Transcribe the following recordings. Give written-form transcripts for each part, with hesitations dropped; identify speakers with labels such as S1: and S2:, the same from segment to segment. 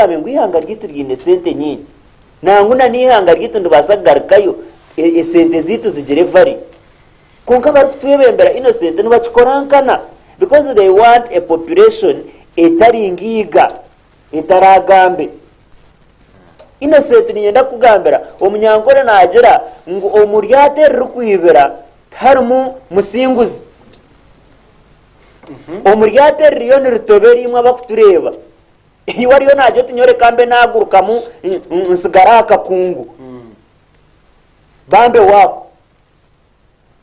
S1: bagabe ngo ihanga ryitu ryine sente nyinshi nanguna n'ihanga ryitu ndubasagarukayo sente zitu zigire vari konka bari kutwebembera innocent ntibakikorankana because they want a population etaringiga etaragambe innocent niyenda kugambira omunyankore nagera ngo omuryate rukwibera harimo musinguzi omuryate riyo nirutoberi imwe bakutureba iyo ariyo naje tunyore kambe nagurukamu nsigara akakungu bambe wako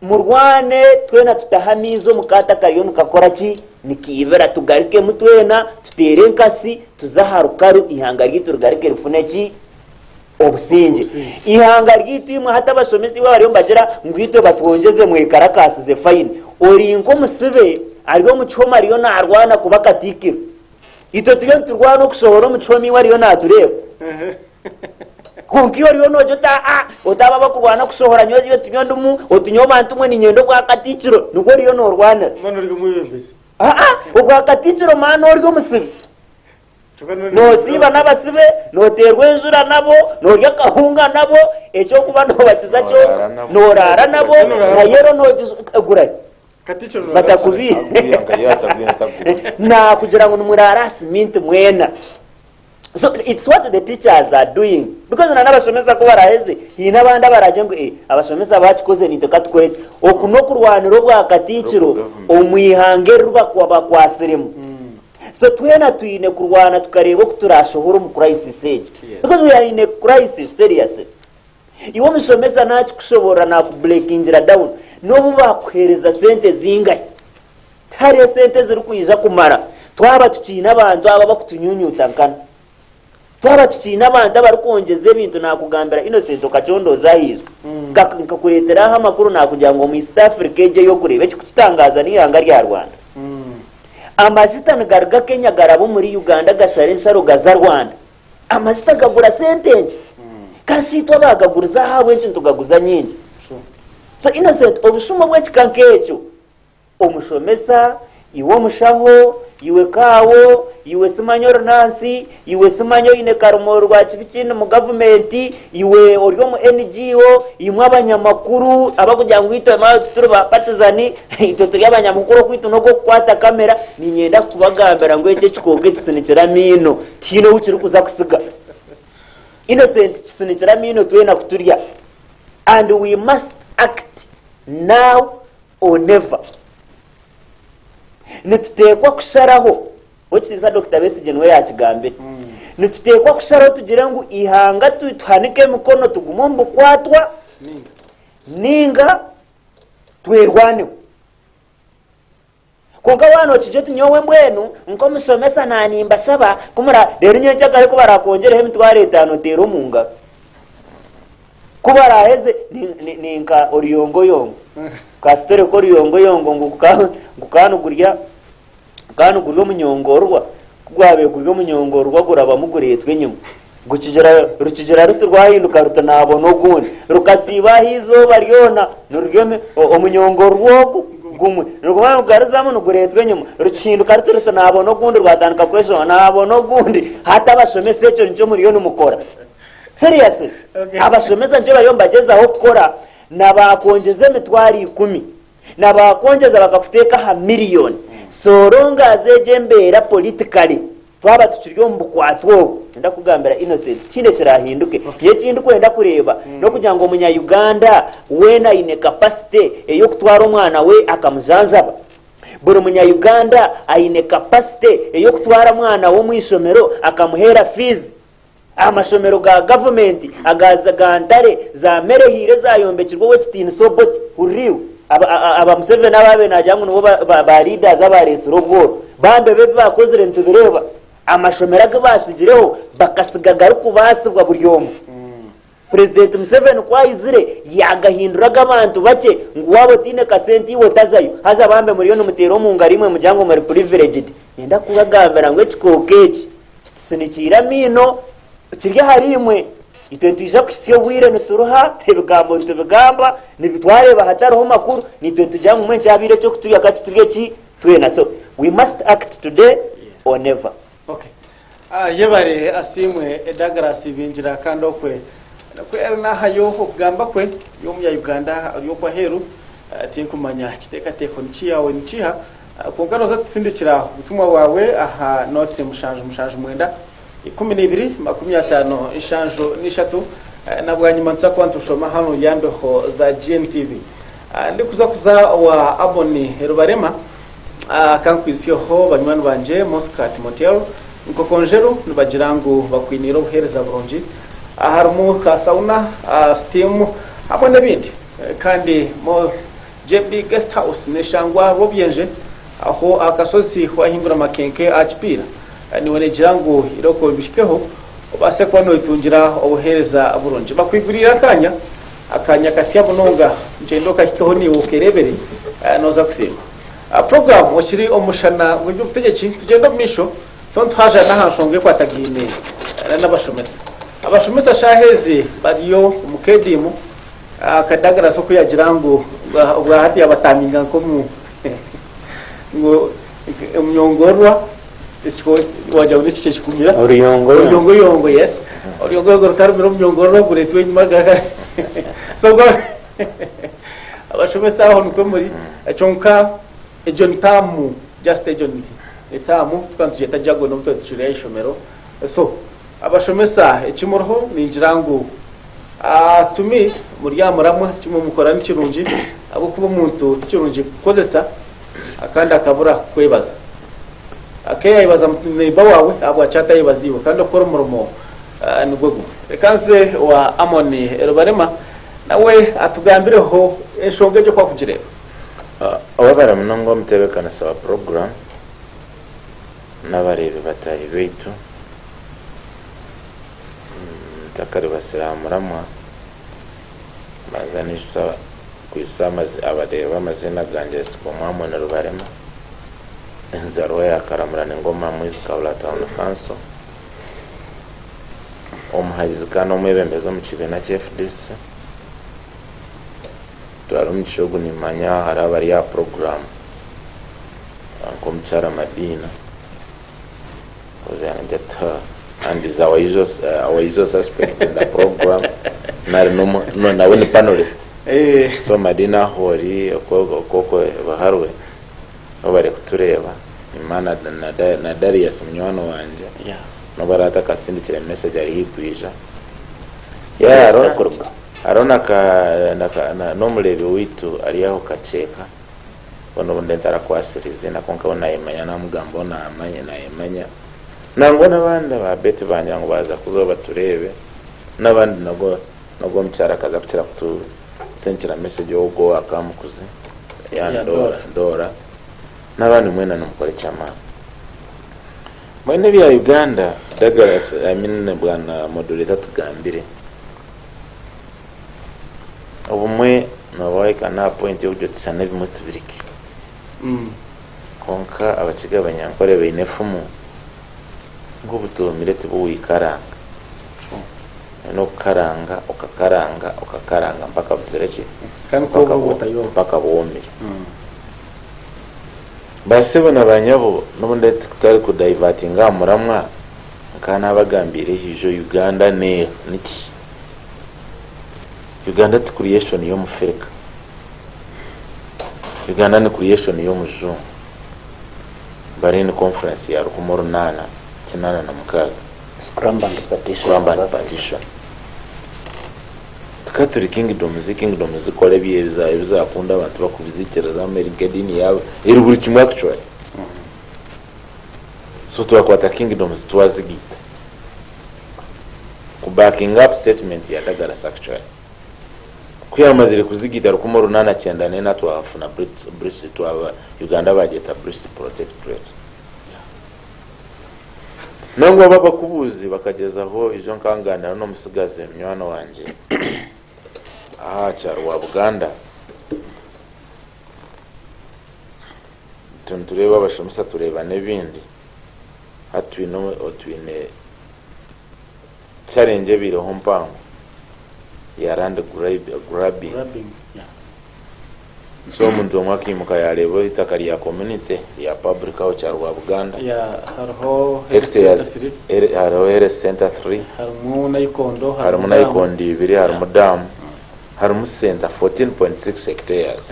S1: murwane twena tutahamizo mukata kariyo mukakora ki nikibera tugarike mutwena tutere nkasi tuzaharukaru ihanga ryitu rugarike rifune ki obusinge ihanga ryitu imwe hata bashomesi bariyo mbagera ngwito batwongeze mu ikarakasi ze fine orinko musibe ariyo muchoma ariyo narwana kubakatikiro ito tuyo turwana okusohora muchomi wariyo natureba konkiyo riyo nojota otaba bakurwana kusohora nyozi yo tunyondumu otunyo bantu mwe ni nyendo kwa katiciro nuko riyo norwana
S2: mano ryo muyembese
S1: ubwa katiciro mano ryo musibe no siba n'abasibe no terwe njura nabo no rya kahunga nabo echo kuba no bakiza cyo no rara nabo na yero no gura
S2: katiciro
S1: batakubi na kugira ngo numurara simint mwena. So it's what the teachers are doing because n'abashomeza ko baraheze hina banda baraje ngo abashomeza bacikoze niteka tukore okuno kurwaniro bwa katiciro omwihange ruba kwa bakwasiremu so twena tuine kurwana tukareba ko turashohora mu crisis age because we are in a crisis seriously iwo mushomeza nacu kushobora na ku breakingira down no bakwereza sente zingaye tare sente ziri kuyija kumara twaba tukina abantu aba bakutunyunyuta nkana twaba tukina abantu bari kongeze ibintu nakugambira innocent okacondoza hizo nkakuretera amakuru nakugira ngo mu East Africa eje yo kureba ekikutangaza n'ihanga rya Rwanda amajita ngarga Kenya garabo muri Uganda gashare nsharo gaza Rwanda amajita gagura sentenje kashitwa bagaguriza hawe nje tugaguza nyingi so innocent obushuma bw'ekikankecho omushomesa iwo mushaho iwe kawo iwe simanyoro nansi iwe simanyo ine karumo rwa kibikino mu government iwe oryo mu NGO imwe abanyamakuru abakugira ngo ito ma tuturu ba partizani ito turi abanyamakuru kwito no kwata kamera ni nyenda kubagambira ngo ece kikoge kisinikira mino tino ukiri kuza kusiga innocent kisinikira mino twena kuturya and we must act now or never. Nitutekwa kusharaho okiza Dr. Besigye nwe yakigambye nitutekwa kusharaho tugira ngo ihanga tuhanike mukono tugumombo kwatwa ninga twerwane konka wano kije tunyowe mbwenu nko musomesa nanimba shaba kumura rero nyenja kare ko barakongera emitware 5 tero munga kubara heze ninka oriyongo yongo kasitore ko riyongo yongo ngukanu gurya kanu guryo munyongorwa kugwabe guryo munyongorwa guraba muguretwe nyuma rukigera ruturwahinduka rutanabona gundi rukasiba hizo baryona nuryome omunyongorwa gumwe rugomba kugaruzamu nuguretwe nyuma rukinduka rutanabona gundi rwatandika kwesho nabona gundi hata bashomese cyo nico muri yo numukora seriously abashomeza nje bayombageza aho gukora nabakongeze mitwari 10 nabakongeza bakafuteka ha million soronga zejembera politically twaba tukiryo mbukwatwo nda kugambira innocent kine kirahinduke ye kindu kwenda kureba no kugira ngo munya Uganda wena ine capacity yo kutwara umwana we akamuzanzaba buri munya Uganda aine capacity yo kutwara mwana wo mwishomero akamuhera fees amashomero ga government agaza gandare za merehire zayombekirwa we kitini sobot uriwe aba Museveni ababe najyangu nubo ba leaders abaresuro bwo bambe bebe bakozere ntubireba amashomero agabasigireho bakasigagara kubasibwa buryomo President Museveni kwayizire yagahinduraga abantu bake ngo wabo tine kasenti iwe tazayo haza bambe muri yo numutero mu ngarimwe mujyango muri privileged yenda kugagambira ngo ekikokechi sinikira mino kirya harimwe itwentuja kusiyo bwire nituruha ebigambo tubigamba nibitware bahataroho makuru nitwentuja mu mwenje abire cyo kutuya kati turye ki twena so we must act today or never.
S2: Okay, yebare asimwe Douglas binjira kandokwe nakwe erna hayo okugamba kwe yomuya Uganda yokwa heru tinkumanya kiteka teko nchiyawe nchiha kungano zatsindikira ubutumwa wawe aha note mushanje mwenda 12:50 ishanjo nishatu nabwanyuma nza kwantushoma hano yambeho za GNTV ndikuza wa aboni Rubarema kankwisiyoho banywani banje Moscat Motel nkokonjero nibagirango bakwinira ubuhereza buronji harimo ka sauna steam hamwe n'ibindi kandi mo JB Guest House neshangwa bobyenje aho akasozi wahingura makenke achipira niwone jirango iroko bishikeho base kwano itungira obuhereza buronji bakwigurira akanya kasya bunonga njendo kahikeho ni ukerebere noza kusima program wakiri Omushana Gw'Ebyobuteggyeki tugenda misho tontaje nahashonge kwatagine abashomesa shaheze bariyo mukedimu akadagara so kuyagirango bwa hati abataminga ko ngo umyongorwa isko waje uri cike kumira uriyongo yes uriyongo rutarumira umyongorwa guretwe nyuma gaga so go abashomesa aho nko muri achonka ejon tamu just ejon etamu twantuje tajago no mutwe tucuriye ishomero so abashomesa ekimurho ninjirango tumi muryamuramwa kimwe mukora n'ikirungi abo kuba umuntu tikirungi kozesa akandi akabura kwebaza akeya ibaza niba wawe abo achata yibazibo kandi okora umurumo nigwego rekanze wa Amoni Rubarema nawe atugambireho eshonge cyo kwakugireba
S3: ababara munongo mutebekana sawa program n'abarebe batayi betu takari basiramuramwa bazanisha kwisamazi abareba amazina ganje sipo Amoni Rubarema nzarwa yakaramurana ngoma mwizi Kaula Town Council omuhayizikana omwebembezo mu kibina FDC twarumchishogu nimanya harabari ya program komchara Madina ozanjata and is our usual suspect in the program no na when panelist so Madina hori koko baharwe obare kutureba imana na Darius munywano wanje no barata kasindikira message ari hikwisha arona ka no mulebe witu aliyaho kacheka ono ndentara kwasirize na konka ona imanya na mugambo na imanya nangona banda babete banyango baza kuzoba turebe nabandi nago mchara kaza kutira kutu senchira message ogo akamukuze yana dora nabandi mwena nomukore chama mwene bya Uganda Douglas bwana moderator tugambire obumwe nabaika na point yo kujotisa nebimwe tubiriki konka abakiga abanyankore beinefumu ngobutumire tubuwikaranga no karanga okakaranga mpaka buzereki mpaka bombi base bona banyabo n'ubundi tutari ku divertinga muramwa kana bagambire hijo Uganda ne niki Uganda to creation yo mufeka Uganda ni creation yo mujungu bari ni conference ya rukumoro nana kinana na mukaga
S1: scrambled
S3: petition tukaturi kingdom zikore biza akunda abantu bakubizikira za America dini yabo iri buri kimwe actually so twakwata kingdoms twazigita ku backing up statement ya Douglas actually kuyamazire kuzigita rukumoro nana cyenda nena twafuna British twaba Uganda bageta British protectorate nangwa baba kubuzi bakagezaho ijo nkanganira no musigaze mnywana wanje charwa Buganda tuntureba bashomisa tureba nebindi hatwino otwine challenge biro hompango yarande grabbing so omuntu omwe akimuka yareba itaka lya community ya public aho cyarwa Buganda
S2: ya hariho
S3: hectares hariho health center 3
S2: harimo nayikondo
S3: harimo nayikondo 2 harimo dam harimo center 14.6 hectares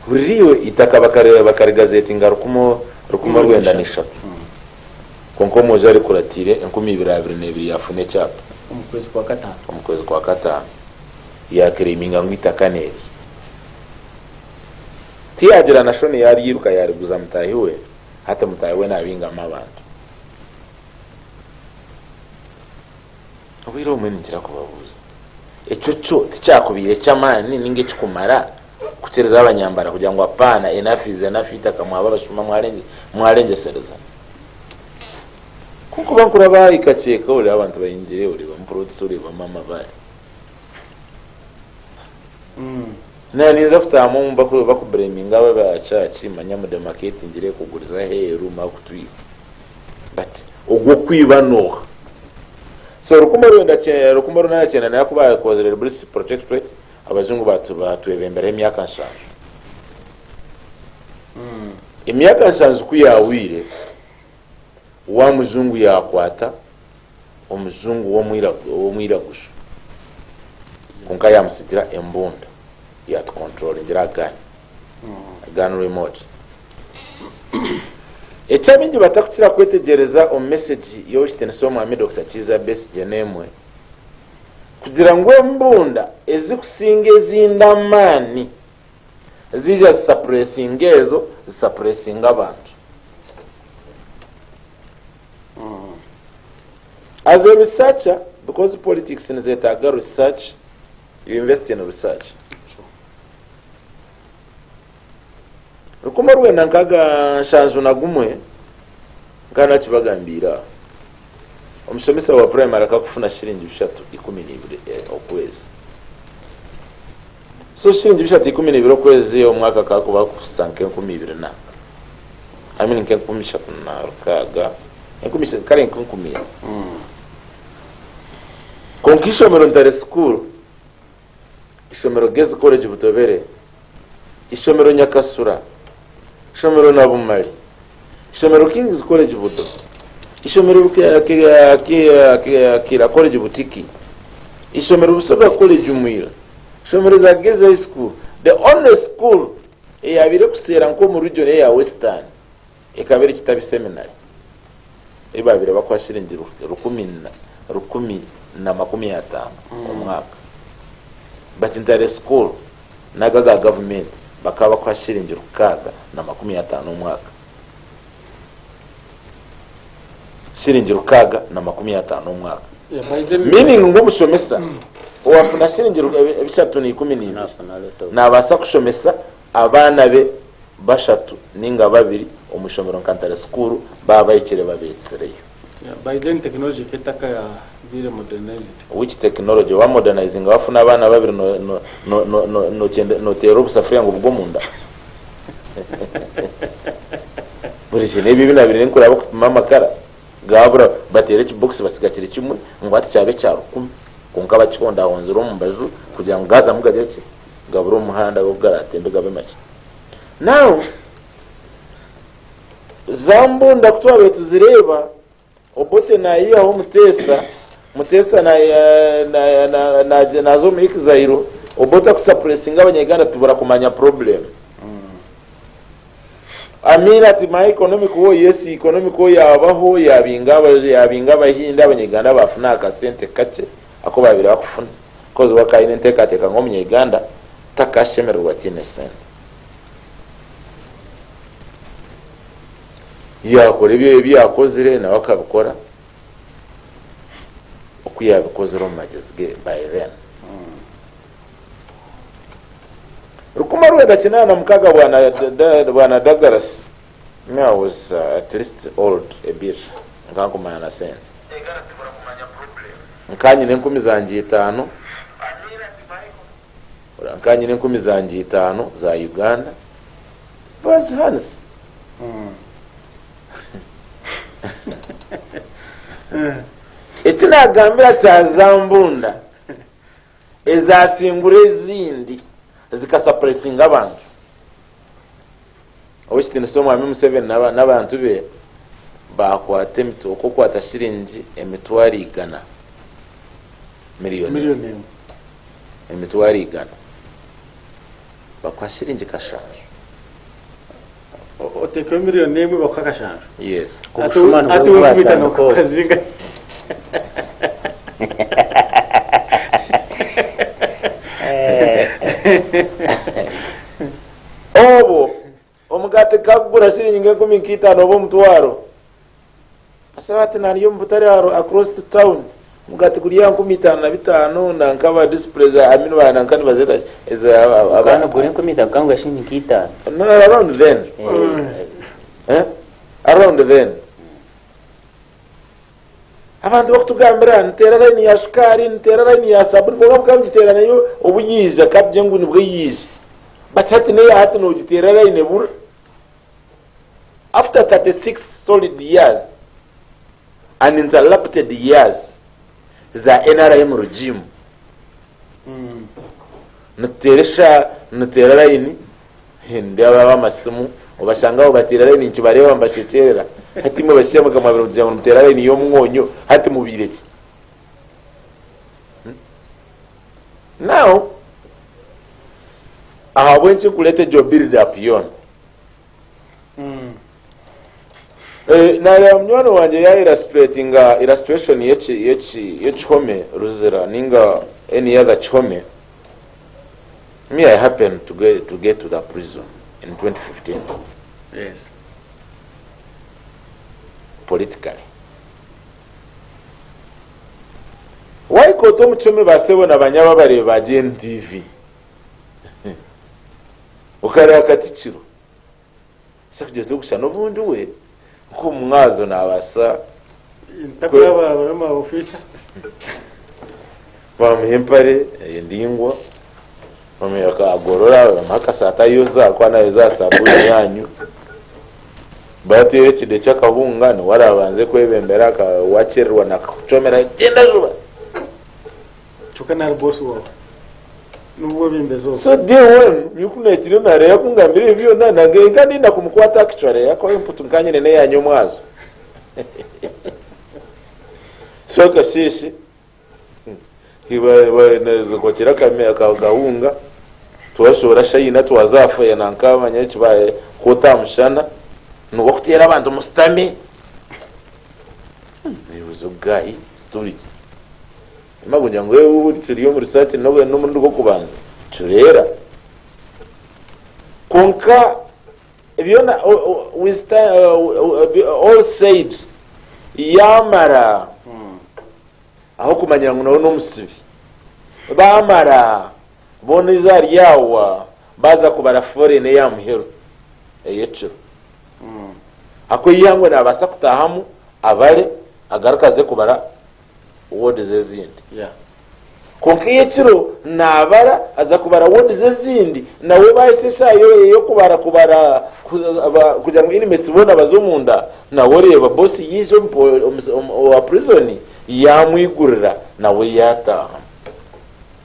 S3: buriwe itaka bakari gazeti ngarukumo rwenda nishatu konko moja ari kuratire 2022 yafune cyapa umukwezi kwa gatanu ya kreminga ngwitaka neri tiyagira na shoni yari yiruka yari guza mutahiwe hata mutahiwe nabinga amabantu obiro umenitira kubabuza eco cyo ticyakubire cyamani ninge cikumara kutereza abanyambara kugira ngo apana enough is enough itakamwa babashuma mwarengesereza kuko bankura bayikaceka uri abantu bayingire uri bamproduce uri bamama bari niza kutamo bakubureminga babacaci manyamu de market ngire kuguriza heru makutwi but ogwo kwibanoha so rukumo runa cyane na kuba kozere British protectorate abazungu batwebembere emyaka nshanju emyaka nshanju kuyawire wa muzungu yakwata omuzungu wo mwiragushu kunka yamusitira embunda ya control ngira gun remote etabingi batakukira kwetegereza o message yo Stensoma ame Dr. Chiza Best Jenemwe kugira ngo embunda ezikusinga ezindamani zija suppressing ezo suppressing abantu as a researcher, because politics is a research, you invest in research. Rukumaruwe nankaga shanzu na gumwe ngana kibagambira omusomesa wa primary akakufuna shilingi 3 12 okwezi so shilingi 3 12 okwezi omwaka kakuba kusanke 12 na amini nke 13 na rukaga enkumisha kare nkunkumira konkisho merontare school ishomero Gezi College Butobere ishomero Nyakasura ishomero Nabumali ishomero King's College Budo ishomero kira College Butiki ishomero Busoga College Umwira ishomero za Gezi High School the only school eyabire kusera nko mu region ya Western ekabere kitabi seminary ibabire bakwashiringira rukumi na 50 umwaka but in school nagaga government bakaba kwashiringira ukaga na 50 umwaka shiringira ukaga na 50 umwaka meaning ngo mushomesa wafuna shiringira ebishatu ni 12 nabasa kushomesa abana be bashatu ninga babiri umushomero nkantare school baba yikire babetsereyo
S2: by then technology ketaka ya bile modernized
S3: which technology wa modernizing wafuna abana babiri no tero busafria ngo bwo munda buri cyane bibi nabiri nkura abo mama kara gabura batere ki box basigakire kimwe ngo ati cyabe cyarukumi kunka bakikonda honzero mu mbazu kugira ngo gaza mugajye ki gabura umuhanda wo bwaratembe gabe make now zambunda kutwa betu zireba obote na iyo aho mutesa na zo miki zairo obota kusuppressinga abanyeganda tubura kumanya problem amina ti my economic wo yes economic wo yabaho yabinga bahinda abanyeganda bafuna akasente kace ako babiri bakufuna kozo bakayine ntekateka ngo munyeganda takashemerwa tine sente yakora ibyo byakozere na bakabikora okuyabikoze romagezge by then rukuma rwenda kinana mukaga bwana Douglas me I was at least old a bit nkankumanya na sente nkanyi n'enkumi zanjye 5 nkanyi n'enkumi zanjye 5 za Uganda was hands etina gambira cha zambunda ezasingure zindi zikasuppressinga abantu owekitini so mwami Museveni n'abantu be bakwata okukwata shiringi emitwaro 100 miliyoni emitwaro 100 bakwa shiringi kashanju
S2: oteka miliyoni emwe bakwa kashanju
S3: yes
S2: ati wekubitano kazinga
S3: obo omugate kagura shiringi 15 obo mutwaro asabati nariyo mbutari across the town mugati kuriya 15 na nkaba displays amino bana nkani bazeta
S1: abana gure 15 kangwa shiringi 5
S3: no around then around then abantu bakutugambira nterera ni ya shukari nterera ni ya sabuni boga mukabiterana yo obuyiza kabye nguni bwiyiza batati ne hati no giterera ine bur after 36 solid years uninterrupted years za NRM regime nuterera ini hindi aba masimu ubashanga ubaterera ini nkibareba mbasheterera hati mwe bashyira mukamabiro kugira ngo nuterera ini yo mwonyo hati mubireki now aha wenche kulete job build up yon na ya mnywana wanje ya illustration yechome ruzira ninga any other chome me I happened to get to the prison in 2015
S2: yes
S3: politically why koto mchome basebo na banyaba bare ba GNTV ukari akatikiro sakje tukusha no bundu we ko mwazo nabasa
S2: ntakura barama ofisa
S3: bamuhempare ndingwa bamuyaka agorora amaka sata yoza kwa nayo za sabuni yanyu bate ekide cyakabunga ni warabanze kwebembera ka wacherwa na kuchomera genda zuba
S2: tukana boss wa nuwo bimbezo
S3: so day one yukunetire nare yakungambira ibyo nanage kandi nakumukwata actually yako imputu nkanye ne yanyu mwazo so kashishi hiba nezo kokira kamera kahunga twashora shayina twazafa ya nankaba nyechi baye kota mushana nuko kutera abantu mustami nibuzo guy story magunja ngo wewe turiyo muri site no mundu go kubanza turera konka ebyona all said yamara aho kumanyira ngo no musibi bamara bonizari yawa baza kubara foreign ya muhero eyecho ako yangwe nabasa kutahamu abale agarakaze kubara word zezindi konkiye kiro nabara aza kubara word zezindi nawe bayisesha yo kubara kugira ngo ini mesibona bazomunda nawe reba boss yizo wa prison yamwigurira nawe yataha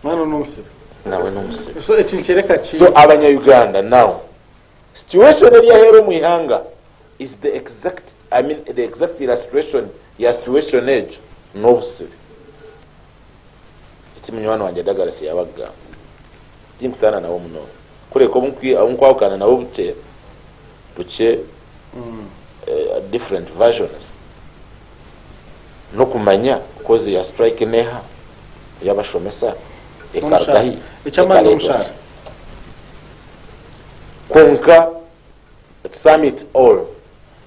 S2: mano numusibe
S3: nawe numusibe
S2: so echinchereka chi
S3: so abanya Uganda now situation eri hero muihanga is the exact illustration ya situation age no busibe ikimunywano wanje dagarasi yabaga timtana nawo muno kure ko unkwakana nawo buce different versions no kumanya cause ya strike neha yabashomesa ekargahi
S2: ichamana umushara
S3: konka to sum it all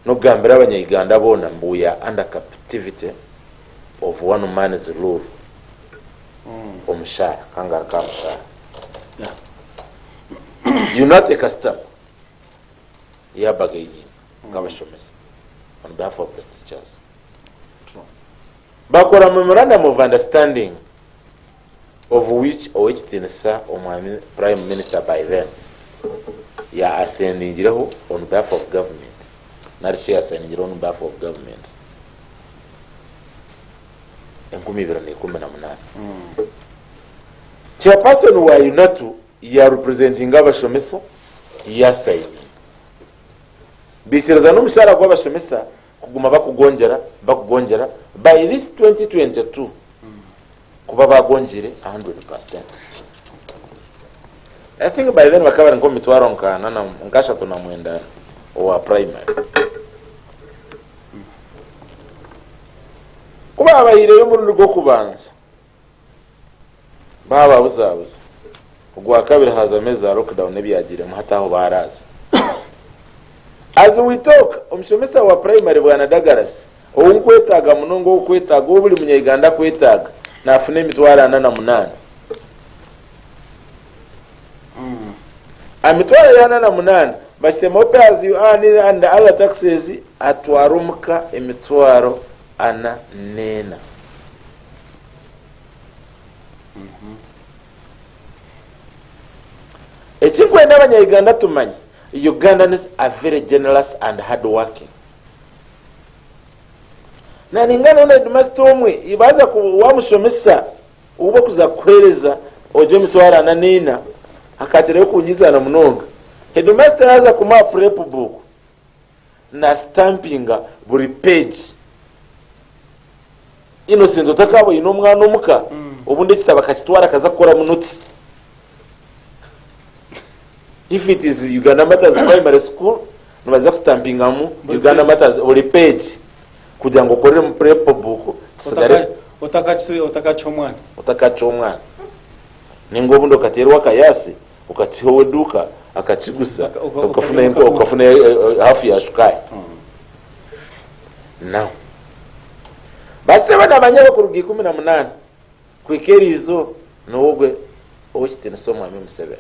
S3: no gambira abanyayiganda bona mbuya under captivity of one man's rule omushara kangara kamushara you not a custom yabagayi kabashomesa on behalf of the teachers bakora memorandum of understanding of which tinsa omwami prime minister by then ya ascendingireho on behalf of government not she ascendingireho on behalf of government 2018 chairperson wa UNATU ya representing abashomesa yasayini bikiraza n'umushahara gw'abashomesa kuguma bakugongera by this 2022 kuba bagongere 100%. I think by then bakaba ngo mitwaro nkana nkashatu na mwenda wa primary kuba abayire yo muri rwo kubanza baba buzabuza ugwa kabiri haza meza lockdown nebyagire muhataho baraza as we talk umushomesa wa primary bwana Dagarasi ounkwetaga munongo okwetaga obuli munyayiganda kwetaga nafune mitwara 88 amitwara ya 88 bashitemo pay you earn and other taxes atwarumuka emitwaro ana nena. Ekinkwenda abanyayuganda tumanyi Ugandans are very generous and hard working. Na ningana na headmaster omwe ibaza wamushomesa uba kuza kuhereza oje mitwara ana nena akatire kunyiza na munonga. Headmaster yaza kuma prep book na stampinga buri page innocent otakabo ino mwana omuka obundi kitaba kakitwara kaza kukora mu notes. If it is Uganda Matters Primary School nubaza stampinga mu Uganda Matters buri page kugira ngo korere mu prep book sigare utakachomwana ningo bundo katerwa kayasi ukatihowe duka akachigusa ukafuna inko ukafuna hafu ya shukai. Now base bana abanyabo ku rugi 18 kwikerizo nobwe okitene somo ame musebe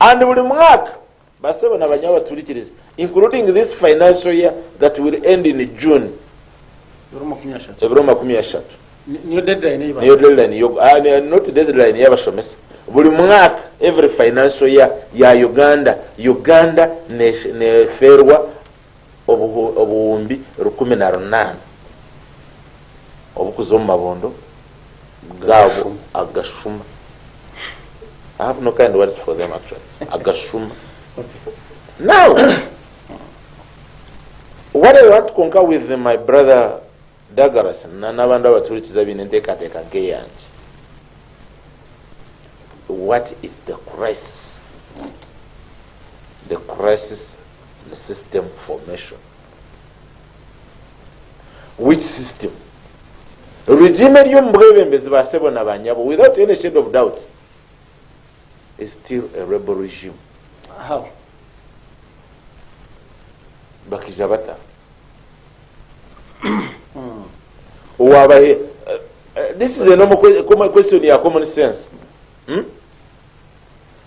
S3: and buli mwaka base bana abanyabo turikiriza including this financial year that will end in June. Ebroma 13
S2: niyo deadline
S3: not deadline yabashomesa buli mwaka every financial year ya Uganda ne ferwa obuhumbi 18 obukuzoma mabondo gabo agashuma. I have no kind of words for them actually. Agashuma. Okay. Now what I want to concur with my brother Dagaras n'abandi abaturikiza binentekateka geyanje, what is the crisis? The crisis, the system formation. Which system? Regime ly'omubwebembezi basebo n'abanyabo without any shade of doubt is still a rebel regime.
S2: How?
S3: Bakijabata. This is a normal question ya common sense.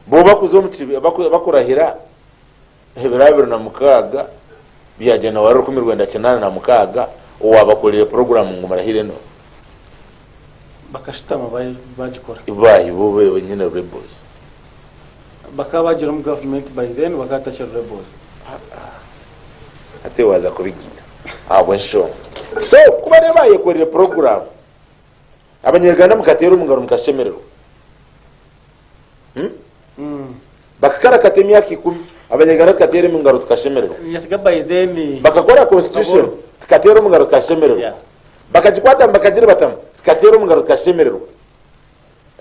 S3: Boba kuzomuti bakurahira hebirabiro na mukaga bya January 1996 owabakolere program ngumarahire no
S2: bakashitama bagikora
S3: ibayi bobe nyine rebels
S2: bakabagira mu government by then bakatacha rebels
S3: ate waza kubigita abwensho. So kuba nebaye korere program abanyarwanda mukatera umungaro mukashemerero bakakara katemi yaki 10 abanyarwanda katera umungaro tukashemerero
S2: yasiga by then
S3: bakakora constitution tukatera umungaro tukashemerero bakajikwata bakagira batam tukatera umungaro tukashemerero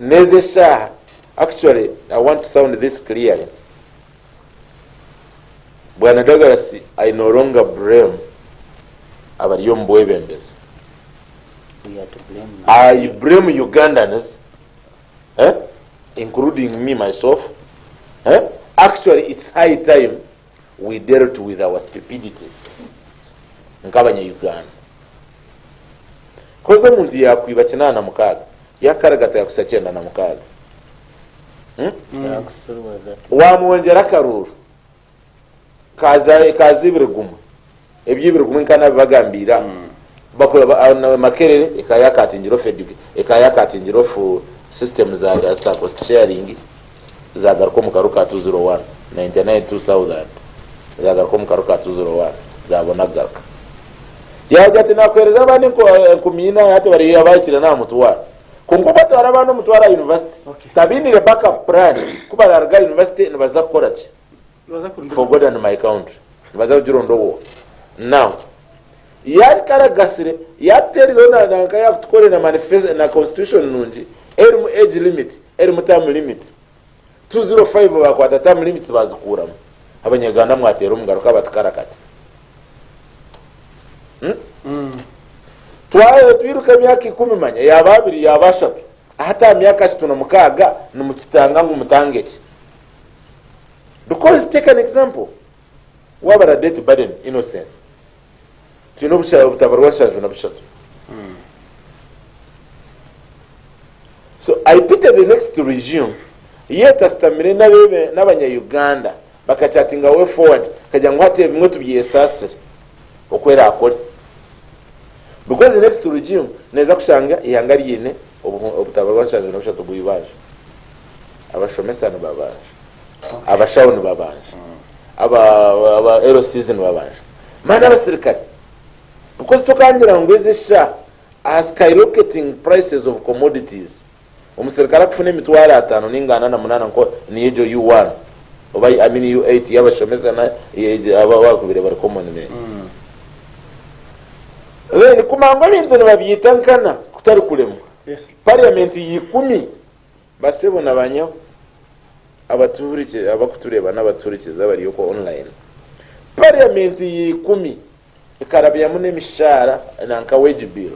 S3: neze shaha. Actually I want to sound this clearly. Bwana Dagarasi, I no longer blame abariyo mbwebembezi.
S1: We are to blame.
S3: I blame Ugandans, including me myself. Actually, it's high time we dealt with our stupidity. Nkabanya Uganda. Koza muntu yakwiba 86 yakaragata yakusachenda na mukaga. Wamwongera karuru. Kazibire guma. Ebyibire guma nkana bagambira. Bakola makerere ekayakatingiro feduke ekayakatingiro fu systems za cost sharing za garko mukaruka 201 99 za garko mukaruka 201 za bonagarka yaje ati nakwereza abandi ko kumina ate bari abakira na mutuwa kongo batwara abana mutwara university tabinire backup plan kuba larga university nibaza gukora ki for God and my country nibaza kugirondo wo now yari karagasire yateriro nanka yakutwore na manifesto na constitution nungi erimu age limit erimu term limit 205 bakwata term limits bazikuramo abanyaganda mwatera umugaruka batkarakati twaye twiruka myaka 10 manya yababiri yabashatu hata myaka 6 numukitanga ngumutangeki because take an example wabara death burden innocent tino busha butabarwa shajwe na bushatu so I pity the next regime yet astamire nabebe nabanya Uganda bakachatinga way forward kajya ngo hate bimwe tubyesasire okwera akore because the next regime neza kushanga ihangari yine obutabarwa shajwe na bushatu buyibaje abashomesana babaje abashawuni babaje aba ero season babaje mana abasirikare because tukangira ngo izisha skyrocketing prices of commodities umusirikare akufune mitwara 5 n'ingana na 8 nko niyejo U1 obayi amini U8 yabashomesana aba wakubire bari common ne ni kumango bintu nibabyita nkana kutari kuremwa parliament yikumi basebona banyaho abaturike abakutureba n'abaturikiza bari yuko online parliament yikumi ikarabya mune mishara nanka wage bill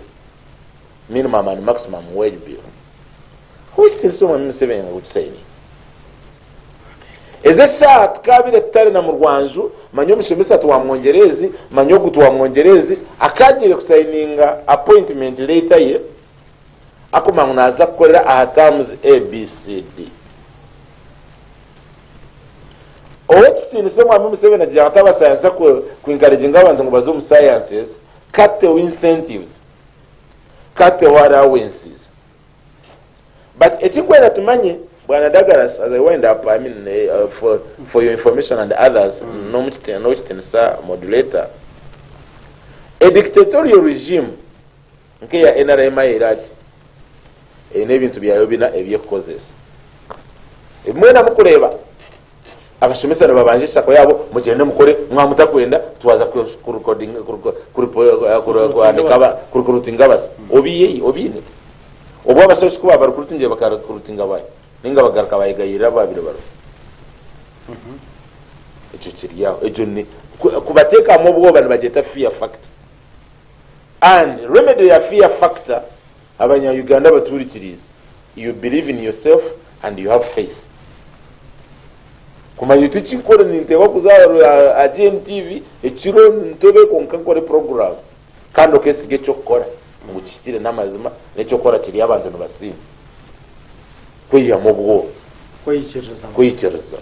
S3: minimum and maximum wage bill which still so many seven would say eze shat kabire tare na murwanju manyo mishomesa twa mwongerezi manyo gutwa mwongerezi akagire kusigninga appointment later ye akoma naza kukorera ahatamuzi ABCD Oxtin so mwa musevena jata ba science ku encouraging abantu ngo bazo mu sciences cut the incentives cut the allowances but echikwera tumanye bwana Douglas as I wind up I mean for your information and others no much modulator a dictatorial regime nke ya NRM irati nebintu byayo bina ebye causes imwena mukureba abashomesana babanje sako yabo mugende mukore mwamutakwenda tuwaza ku recording ku recruiting bas obine obwo abashoshi kuba bari recruiting bakarecruiting abaye ninga bagaruka bayigayira babire baro echo kiriyaho ejo ni kubateka mu bwo bana bageta fear factor and remedy ya fear factor abanya Uganda baturikiriza you believe in yourself and you have faith kuma yuti chinkore nintewa kuzaro agent TV echiro ntobe konkakore program kando kesige chokora nguchitire namazima nechokora kiri abantu nabasini kwiya mubwo kwichereza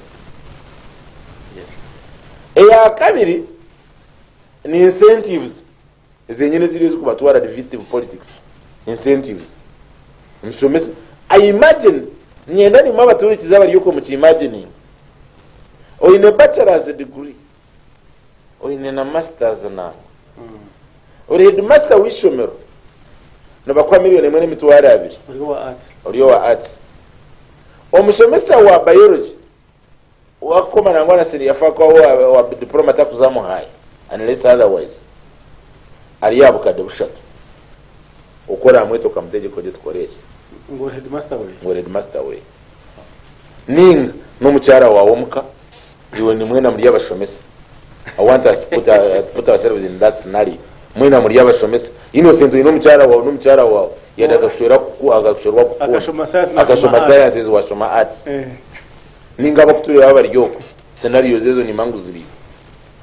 S3: yes eya kabiri ni incentives zenyene ziri kubatwara divisive politics incentives mshomese I imagine nyenda ni mabaturikiza bari yuko mukimagining or in a bachelor's degree or in a master's na or headmaster wishomero nabakwa miliyoni mwene mitwara abiri uriyo wa arts omushomesa wa biology wakoma nangwana siri yafaka wa diploma takuzamu hai unless otherwise aliyabuka de bushatu ukora amweto kamtegeko je tukoreje
S2: ngo
S3: headmaster we ning no mucyara wa omuka iwe ni mwena muri yabashomesa I want us to put ourselves in that scenario mwena muri yabashomesa innocent no mucyara wa yadaga kushora ku agakushorwa ku akashoma sciences wa shoma arts ninga bakuturi bari yoko scenario zezo ni mangu ziri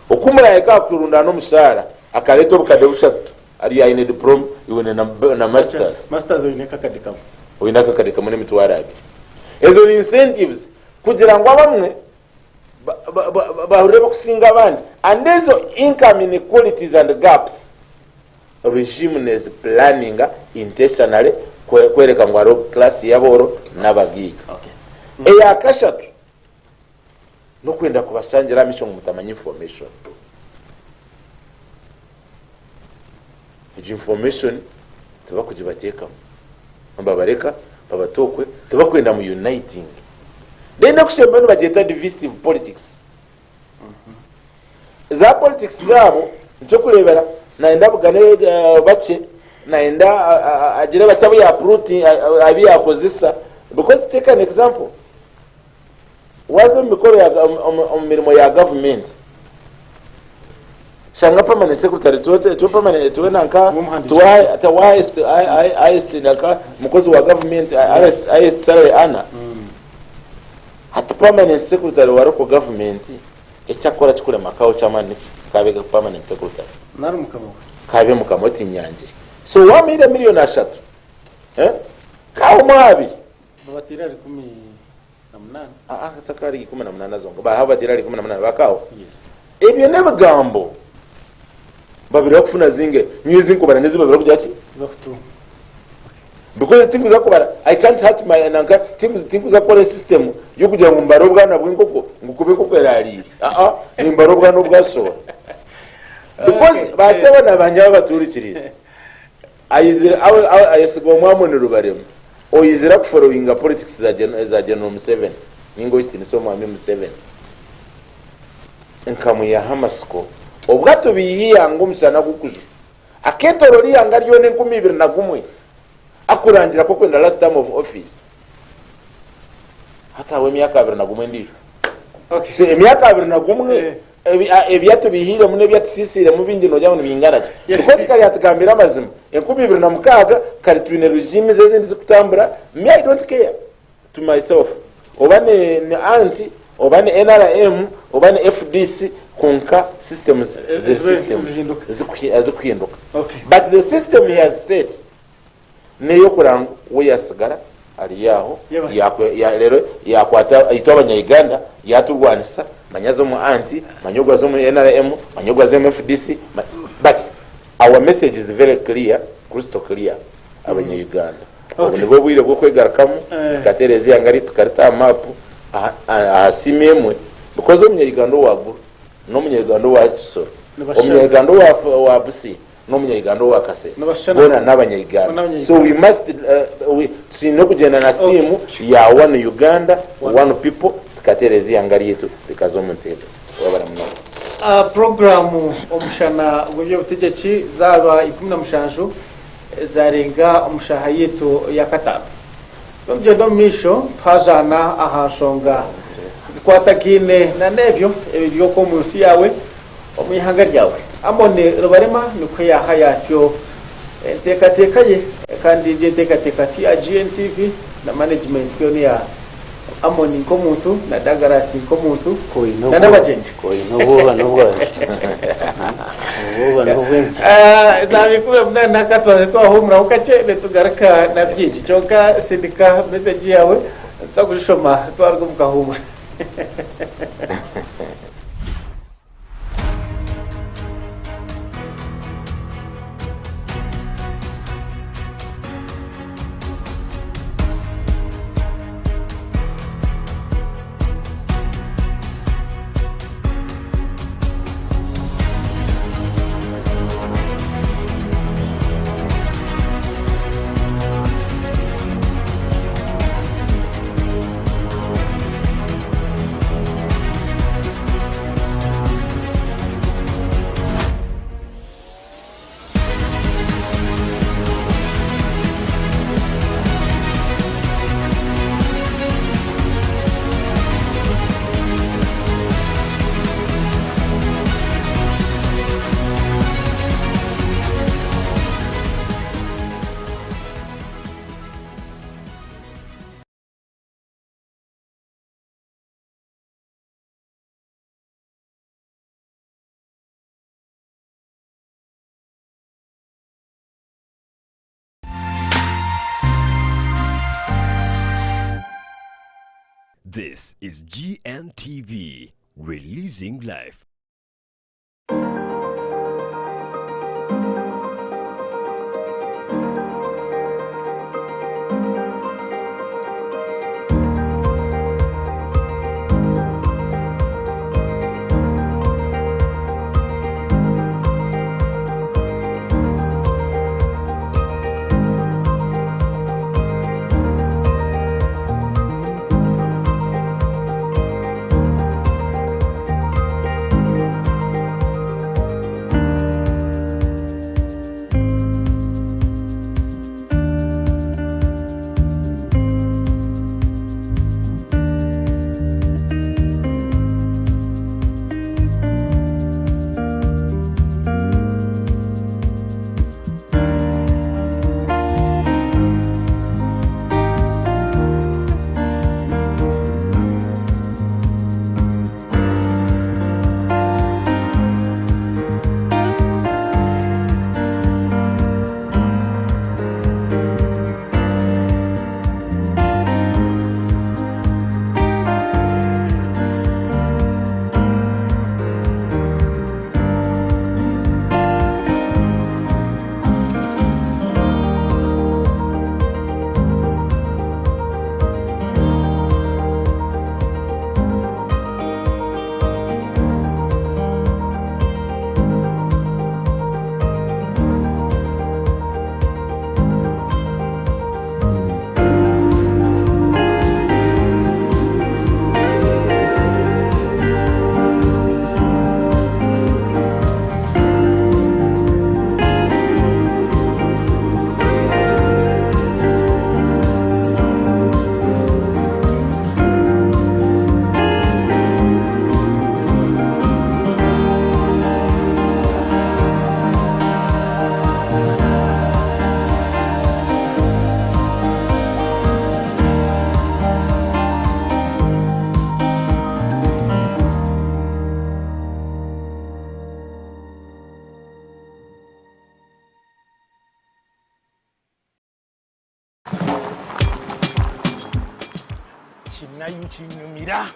S3: okumura yaka kurunda no mushara akaleto bukade bushatu ari ya ine diploma iwe na masters oine kakadika mune mitwara abiri ezo ni incentives kugira ngo abamwe bahureba kusinga abandi and ezo income inequalities and gaps regime is planning intentionally kwereka ngo aro class yaboro nabagiga eya kashatu no kwenda kubashangira mission mutamanyi information information tuba kujibateka babareka babatokwe tebakwenda mu uniting then okushemba no bajeta divisive politics za politics zabo ncho kulebera naenda bugane bache naenda agira bachabu ya uproot abi yakozesa because take an example wazo mikoro ya mirimo ya government shanga permanent secretary to permanent to nanka to highest naka mukozi wa government highest salary ana hata permanent secretary waroko government ecyakora kikure makao chamani kabe permanent secretary
S2: nari mukamo
S3: kabe mukamoti nyanje so wamira milioni 3 kawo mwabi
S2: babatira 18
S3: takari 18 zongo ba habatira 18 bakao
S2: yes
S3: ebyo nebagambo babiri bakufuna zinge nyuzi nkubara nizo babiri kujaki
S2: bakutu
S3: because things zakubara I can't hurt my nanka things zakora system yo kugira ngo mbaro bwana bw'inkoko ngukube koko erariri ni mbaro bwana ubwaso because baseba nabanya baturikiriza ayizira ayisigo mwamone rubaremo oyizira ku following politics za General 7 ningo istini so mwami 7 nkamu ya hamasko obwato biyiya ngo Omushana gukuju aketoroli yanga ryo ne 2021 akurangira ko kwenda last time of office hata we myaka 2021 ndijo
S2: okay
S3: so emyaka 2021 ebyato bihire mune byatisisire mu bindi no jyawo bingaraje because kali atakambira amazima 2026 kali twine regime zezindi zikutambura me I don't care to myself obane ni anti obane NRM obane FDC konka systems zikuhinduka
S2: okay
S3: but the system he has set neyo kurango we yasigara ali yaho ya lero yakwata ayitwa abanyayuganda yaturwanisa manyazo mu anti manyogwa zo mu NRM manyogwa zo mu FDC but our message is very clear crystal clear abanyayuganda ubwo bwire bwo kwegarakamu katerezi yangari tukarita map asimemwe because umunyayuganda waguru no munyayuganda wa Kisoro umunyayuganda wa Busi no munyayuganda wa Kasese bona n'abanyayuganda so we must sino kugenda na simu ya one Uganda one people tukaterezi yangari yetu bikazo muntego wabara muno
S2: programu Omushana Gw'Ebyobuteggyeki zaba 17 zarenga omushaha yetu ya katano ngendo misho twajana ahashonga zikwatagine na nebyo ebyo ko munsi yawe omuyihanga ryawe amone rubarema niko yahayatyo tekatekaye kandi je tekati ya GNTV na management yo ya amoni ko muntu na dagarasi ko muntu na nabajenje
S1: boba
S2: zabi kuba mna nakatwa twahumra ukache betugaraka na byinji cyoka sindika message yawe tsagushoma twarwo mukahumra
S4: This is GNTV, releasing life.
S5: kinnayu kinyumira.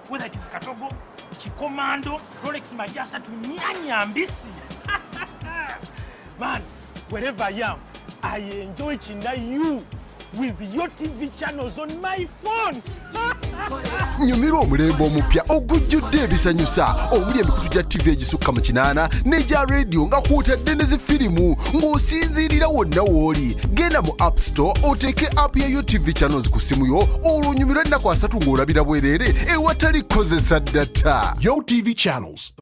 S5: Whether it is Katogo, Chikomando, Rolex Majasa to Nyanya Mbisi. Man, wherever I am, I enjoy Chinayu with your TV channels on my phone.
S6: Nyumiro omulembe omupya ogujjudde ebisanyusa omuli emikutu gya TV egisukka mu 8 n'egya radio nga kwotadde ne zifirimu ng'osinziirira wonna w'oli. Genda mu App Store oteeke app ya yo TV channels ku simu yo olwo onyumirwa ennaku 3 ng'olabira bwereere ewatali kozesa data. Yo TV channels.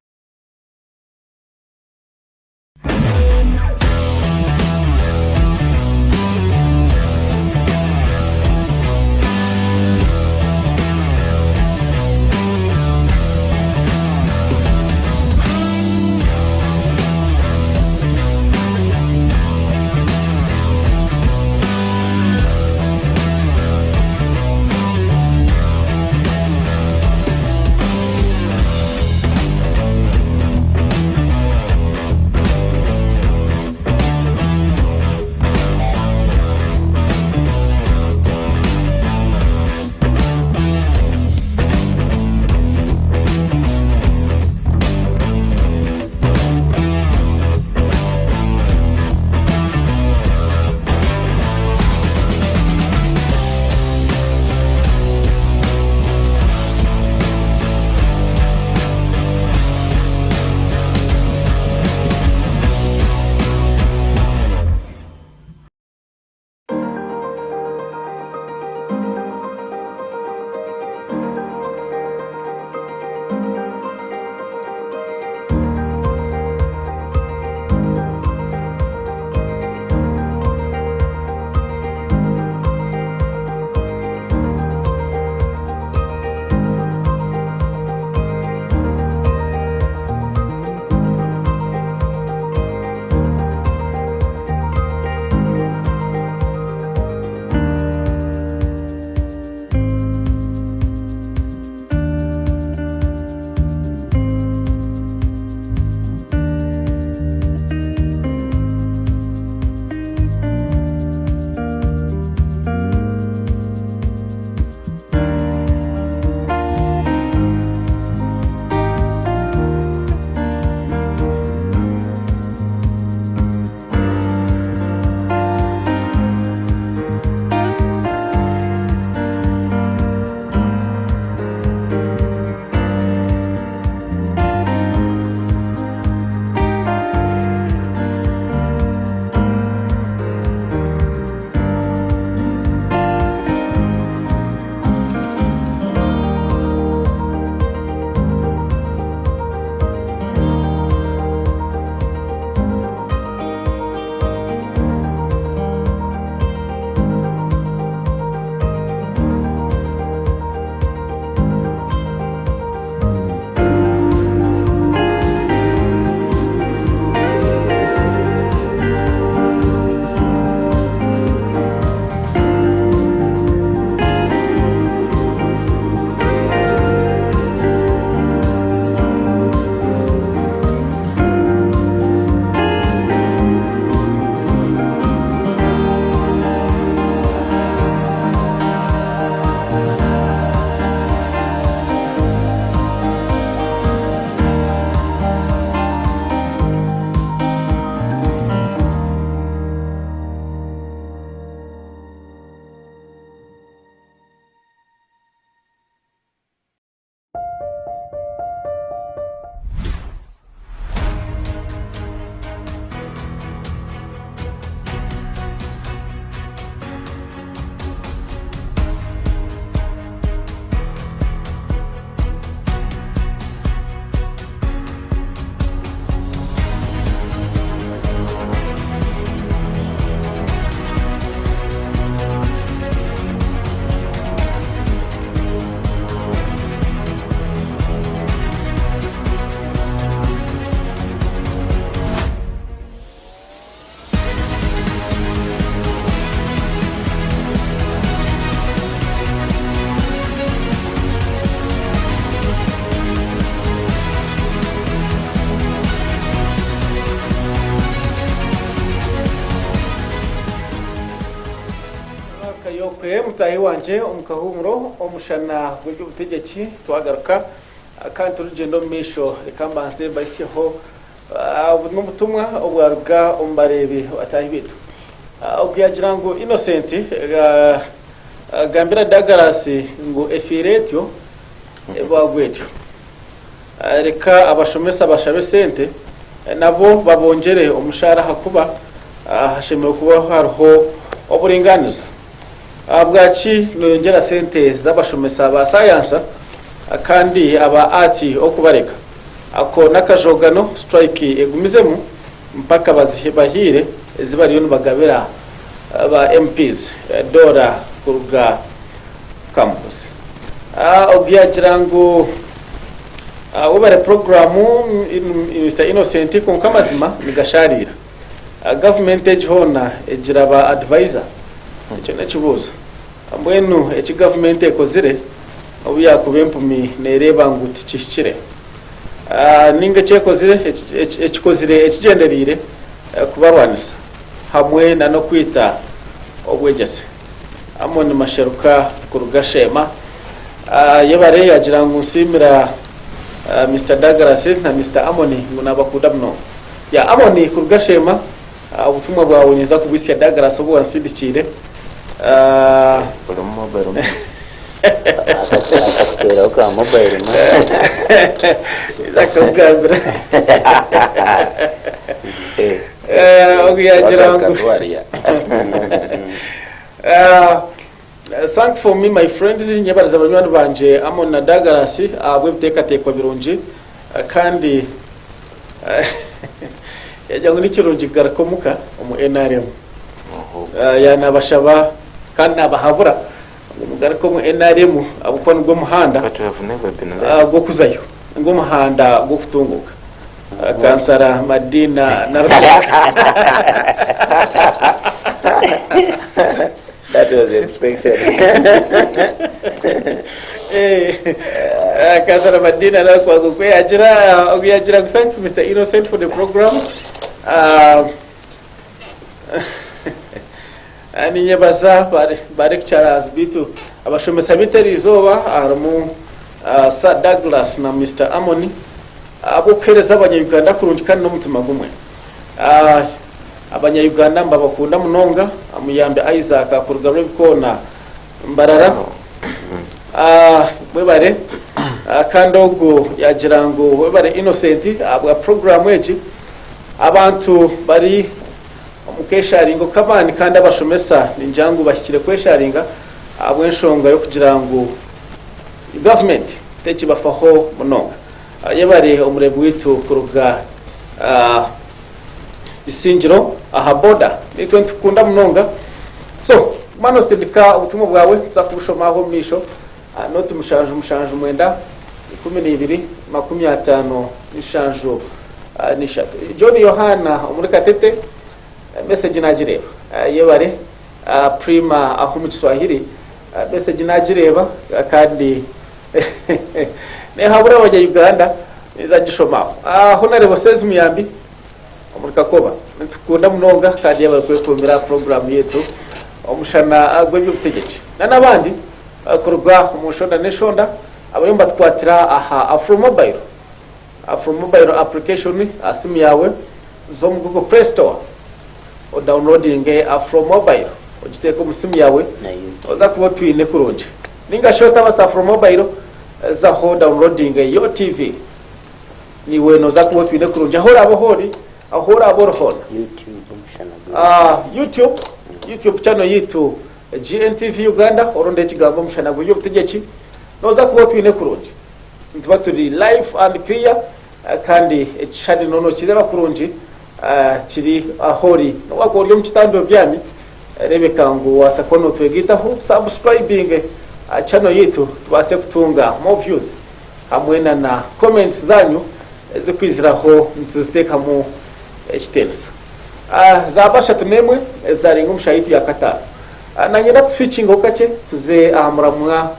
S2: yo kwe mutahi wanje omukahumuro omushana gw'Ebyobuteggyeki twagaruka kandi turugendo misho ikambanse bayisiho n'umutumwa obwaruga ombarebe atahi bitu obyagira ngo Innocent gambira dagarasi ngo efiretyo ebagwetyo reka abashomesa bashabe sente nabo babongere umushara hakuba hashemewe kuba hariho oburinganiza bwaci nongera sente z'abashomesa ba science kandi aba ati okubareka ako nakajogano strike egumizemu mpaka bahire zibariyo nubagabira ba MPs dora kuruga campus obyagira ngo ubare programu Mr. Innocent konkamazima nigasharira government ejhona egira ba advisor icyo nakibuza ambwenu eki government ekozire obuya kubempumi nereba nguti kishikire ninga cyekozire ekikozire ekigenderire kubarwanisa hamwe na no kwita obwegese amoni masheruka kurugashema yebare yagira ngo nsimira Mr. Douglas na Mr. Amoni munabakunda mno ya Amoni kurugashema ubutumwa bwawe neza kubisi ya Douglas obo wansindikire
S3: mobile
S1: akatera ka mobile
S2: zakabwabira ogiyagira ngo thank for me my friends nyabaraza abanywana banje Amon na Douglas abwe bitekatekwa birungi kandi yajyango n'ikirungi garakomuka omu NRM yana bashaba kandi abahabura umugarako mu NRM abukwana gwo muhanda gwo kuzayo gwo muhanda gwo kutunguka kansara Madina na
S3: that was expected.
S2: Kansara Madina na kwa gwe agira thanks Mr. Innocent for the program. Ani nyebaza bare Charles bitu abashomesa biterizoba aramu Sir Douglas na Mr. Amoni abokereza abanyayuganda kurungikana no mutima gumwe abanyayuganda mbabakunda munonga amuyambe Isaac akurugabwe bikona mbarara webare kandogo yagira ngo webare Innocent abwa program eji abantu bari mukesharingo kabani kandi abashomesa ninjangu bashyikire kwesharinga abwenshonga yo kugira ngo government techi bafaho munonga yebare omurebe witu kuruga isingiro aha border nitwe tukunda munonga so mano sindika ubutumwa bwawe zakubushomaho misho no tumushanje mwenda 12 50 nishanjo nishatu John Yohana muri Katete message najireba yebare prima aho mu Kiswahili message najireba kandi ne habura waje Uganda izagishoma aho narebo sezi muyambi muri Kakoba tukunda munonga kandi yabakwe kumira program yetu Omushana Gw'Ebyobuteggyeki n'abandi kurwa umushonda neshonda abayomba twatira aha Afro Mobile application asimu yawe zo mu Google Play Store o downloading Afro Mobile ugiteka umusimu yawe oza kuba twine kurunje ninga shota basa Afro Mobile za ho downloading yo TV niwe no za kuba twine kurunje ahora abohori ahora aborhona YouTube channel yitu GNTV Uganda oronde kigambo Omushana Gw'Ebyobuteggyeki no za kuba twine kurunje ntuba turi live and clear kandi echadi nono kireba kurunji kiri ahori wakoriyo mu kitando byami rebeka ngo wasakono twegitaho subscribing channel yitu tubase kutunga more views hamwe na comments zanyu zikwiziraho ntuziteka mu HTML zabasha tunemwe zaringa umushayiti ya Katara nanyira switching okache tuze amuramwa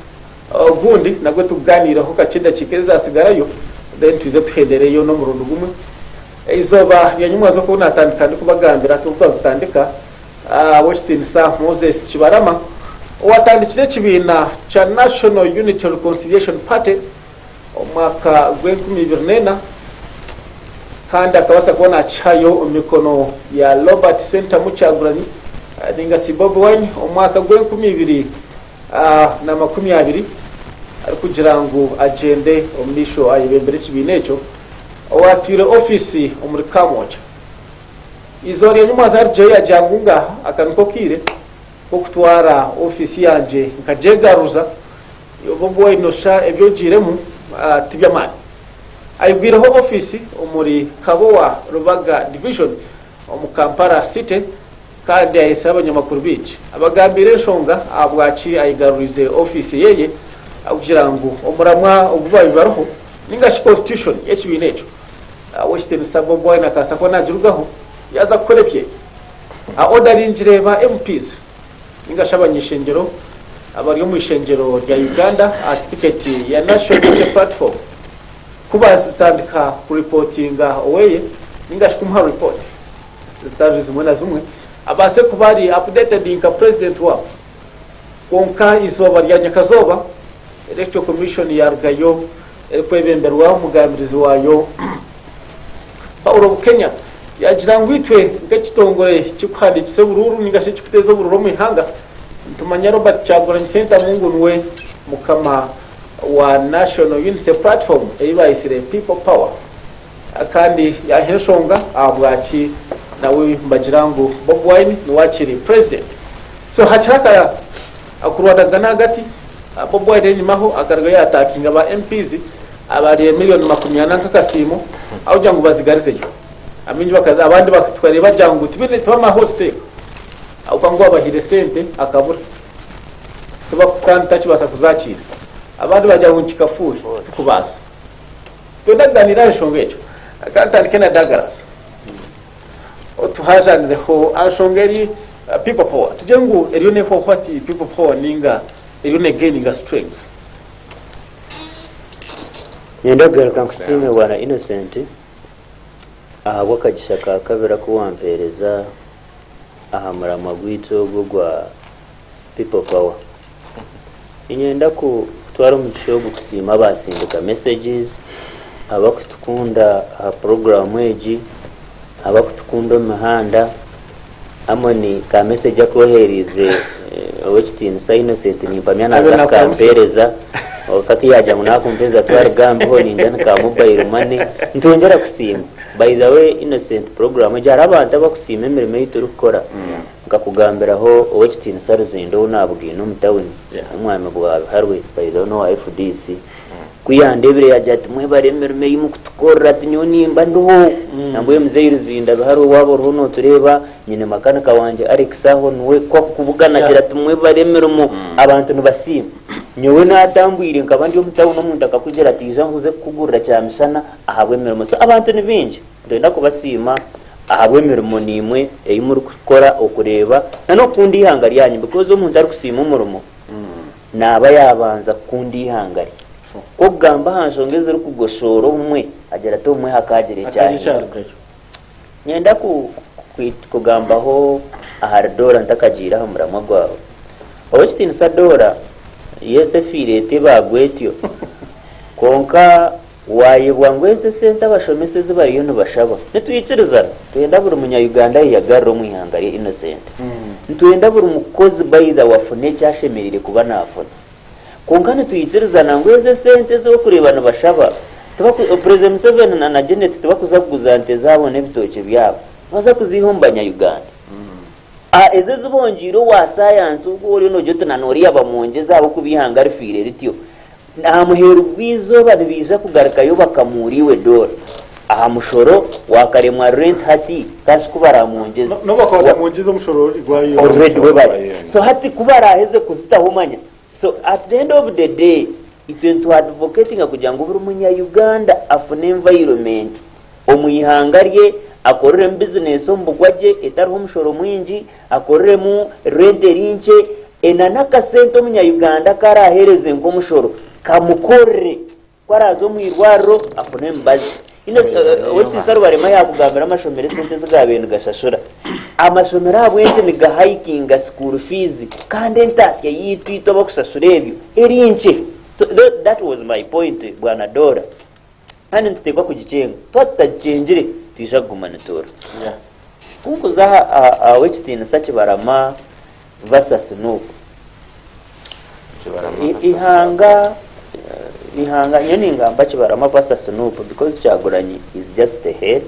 S2: gundi nagwe tuganiraho kacida kikeza sigarayo then tuze tuhedereyo no murundo gumwe izoba yanyumwa zo kubona atandika ndi kubagambira tuvuga tutandika Washington Sa Moses Kibarama watandikire kibina cha National Unity Reconciliation Party omwaka gw'2024 kandi akabasa kubona chayo mikono ya Robert Center mucyagurani ninga Bobi Wine omwaka gw'2020 na 20 ari kugira ngo agende omnisho ayibembere kibina echo watire ofisi omuri Kamoja izori nyuma za RJ ajangunga akanko kire okutwara ofisi yanje nkajegaruza Bobi Wine nosha ebyogiremu tibyamani ayibwireho ofisi omuri Kabowa Rubaga division omu Kampala city kandi ayisaba nyamakuru bici abagambire shonga abwaci ayigarurize ofisi yeye kugira ngo omuramwa obubaye baroho ninga constitution yekibinecho Western Sabobo na kasako najirugaho yaza kukolepye order injireba MPs ninga shabanyishengero abari mu ishengero rya Uganda ticket ya National Unity Platform kuba zitandika ku reportinga oweye ninga shikumha report zitaje zimwe na zimwe abase kubari updated inka president wa konka izoba rya Nyakazoba Electoral Commission ya Rugayo ekwebemberwa umugambirizi wayo Paulo Kenya yagira ngwitwe ngekitongore cyukwandikise bururu ningashe cyukuteza bururu mu ihanga ntumanya Robert Chagurani Center mungunwe mukama wa National Unity Platform eyibayisire people power kandi yaheshonga abwaci nawe mbagirango Bobi Wine niwakiri president so hachaka akurwadaga nagati Bobi Wine nyimaho agarga yatakinga ba MPs abari miliyoni 20 nkakasimo aho jangu bazigarize aminyi bakaza abandi bakatware bajangu tibine tubama hostel aho kangwa abahire sente akabura tuba kanta kibasa kuzakira abandi bajangu nkikafuri kubasa tunaganira shongecho akanta kena dagaras otuhajanire ho ashongeri people power tujengu erione for what people power ninga erione gaining strength
S1: Nyendaga kankusime wana Innocent wakagishaka kabera kuwampereza ahamara magwito gwa people power inyenda ku twara mu gishogo kusima abasinduka messages abakutukunda program eji abakutukunda mahanda amoni ka message akoherize ochitin Innocent nimpamyana za kampereza okati yaja munakumpenza twari gambe ho ninjana ka mobile money ntongera kusima by the way Innocent program jara abantu abakusima emirimo yiturukora ngakugambira ho ochitin saruzindo nabugino mutawuni umwami bwawe harwe by the no FDC kuyandebere yajati mwebare emirimo yimukutukora tinyonimba nduho nambuye muzeyirizinda haro wabo runo tureba nyine makana kawanje Alex aho nwe ko kubugana gira tumwebare emirimo abantu nubasima nyowe natambwire nkabandi omutawuno omuntu akakugera ati nze kugurira cyamisana ahabwe emirimo so abantu ni bingi ndenda kubasima ahabwe emirimo nimwe eyimuri gukora okureba nano kundi ihanga ryanyu because omuntu ari kusima umurimo naba yabanza kundi ihangari ko gamba hanshongeze uri kugosoro umwe agera to umwe hakagire cyane nyenda kugambaho ahardora ntakagira hamuramo gwawe ochitin sadora yese firete bagwetyo konka wayibwa ngweze senta bashomeseze bariyo ntubashaba nituyiciriza tuyenda buri munya Uganda yagarro mu ihangari Innocent ntuyenda buri mukozi bayida wafune cyashemerire kuba nafona konka nituyiciriza nangweze sente zo kurebana bashaba tuba president Museveni na Janet tubakuza kuguzante zabo nebitoke byabo baza kuzihombanya Uganda eze zibongiro wa science ubwo uri no joto nanori abamonje zabo kubihangari fire rityo nta muheru bwizo babibiza kugaruka yo bakamuriwe dora aha mushoro wakaremwa rent hati kasi kubara mongeze
S2: no bakora mongeze mushoro igwayo
S1: already we bari so hati kubara heze kuzitahumanya so at the end of the day it went to advocating kugira ngo buri munya Uganda afune environment omuyihangarye akorere business ombugwaje etari umushoro mwingi akorere mu rente rinche enana kasento munya Uganda karahereze ngo mushoro kamukorre kwarazo mwirwaro afune mbazi ino wekisaro barema yakugambira amashomero sente zigabene gashashura amashomero abwenze ni hiking school fees kandi entasi yitwito bakusashura ebyo erinche. So that was my point bwana Dora. Hano tutekwa kugicenga twatacengire twisha gumana tora kunkuza wekitina sachi barama versus no ihanga nyoni ngamba kibarama versus no because Kyagulanyi is just a head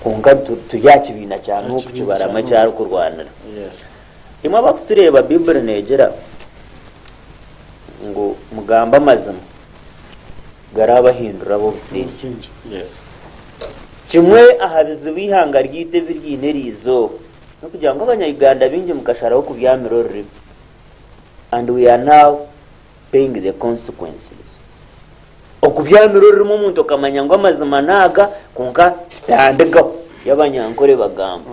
S1: kunga tuyakibina cyane uko kibarama cyari kurwanira. Imwe bakutureba Bible negera ngo mugamba mazima garabahindura bo businzi. Kimwe ahabizi bihanga ryite biryine rizo no kugira ngo abanyayuganda binge mukasharaho ku byamirorere, and we are now paying the consequences. Okubyamirorere mu muntu kamanya ngo amazima naga kunka standagaho y'abanyankore bagamba.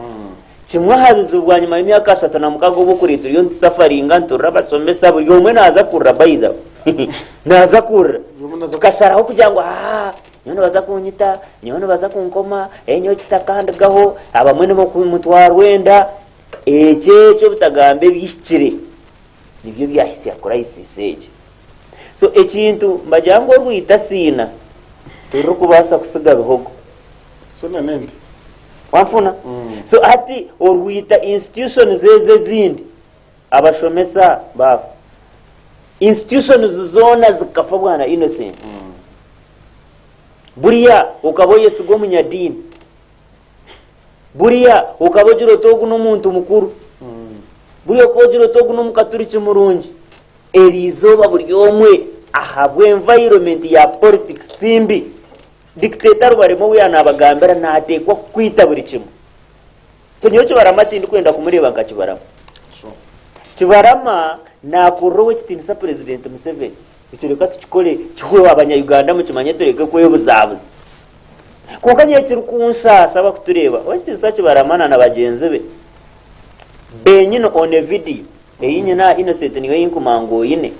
S1: Kimwe ahabizi bwanyuma y'imyaka 3 na mukago bukurito yo ntisafaringa ntura basomesa buri umwe naza kurra bayida naza kurra tukasharaho kugira ngo nyono baza kunyita nyono baza kunkoma enyo kitakandagaho abamwe no kumutwara wenda cyo bitagambe bishikire nibyo byahise yakora isiseje. So ekintu mbajyango rwita sina turi kubasa kusiga bihogo
S2: so nanende
S1: wafuna. So ati orwita institutions zeze zindi abashomesa bafu institutions zona zikafa bwana Innocent. Buriya ukaboye sigo munyadini buriya ukabojiro togu n'umuntu mukuru buriya ukabojiro togu n'umukaturici murungi erizoba buri omwe ahabwe environment ya politics simbi dictator barimo we yanabagambira natekwa kwita buri kimwe tunyo cyo baramatindi kwenda kumureba nkakibarama kibarama nakurowe kitinisa president Museveni icyo reka tukikore cyuwe abanyayuganda mu kimanye tureke ko yobuzabuza kuko nye kiri kunsasa bakutureba wakitinisa kibaramana na bagenzi be benyino on a video eyinye na Innocent niwe yinkumango yine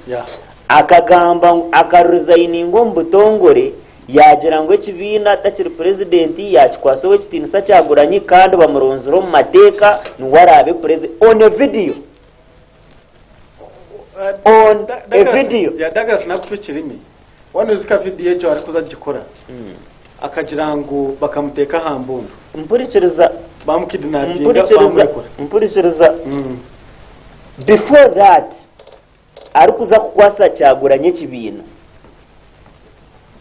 S1: akagamba akaresign ngo mbutongore yagira ngo kibina takiri president yakwaso we kitinisa Kyagulanyi kandi bamuronzero mu mateka nuwarabe president on a video on a video
S2: ya Douglas nakufikirimi wano zika video ejo ari kuza gikora akagira ngo bakamuteka hambundu
S1: mpurikereza mpurikereza before that ari kuza kukwasa Kyagulanyi kibina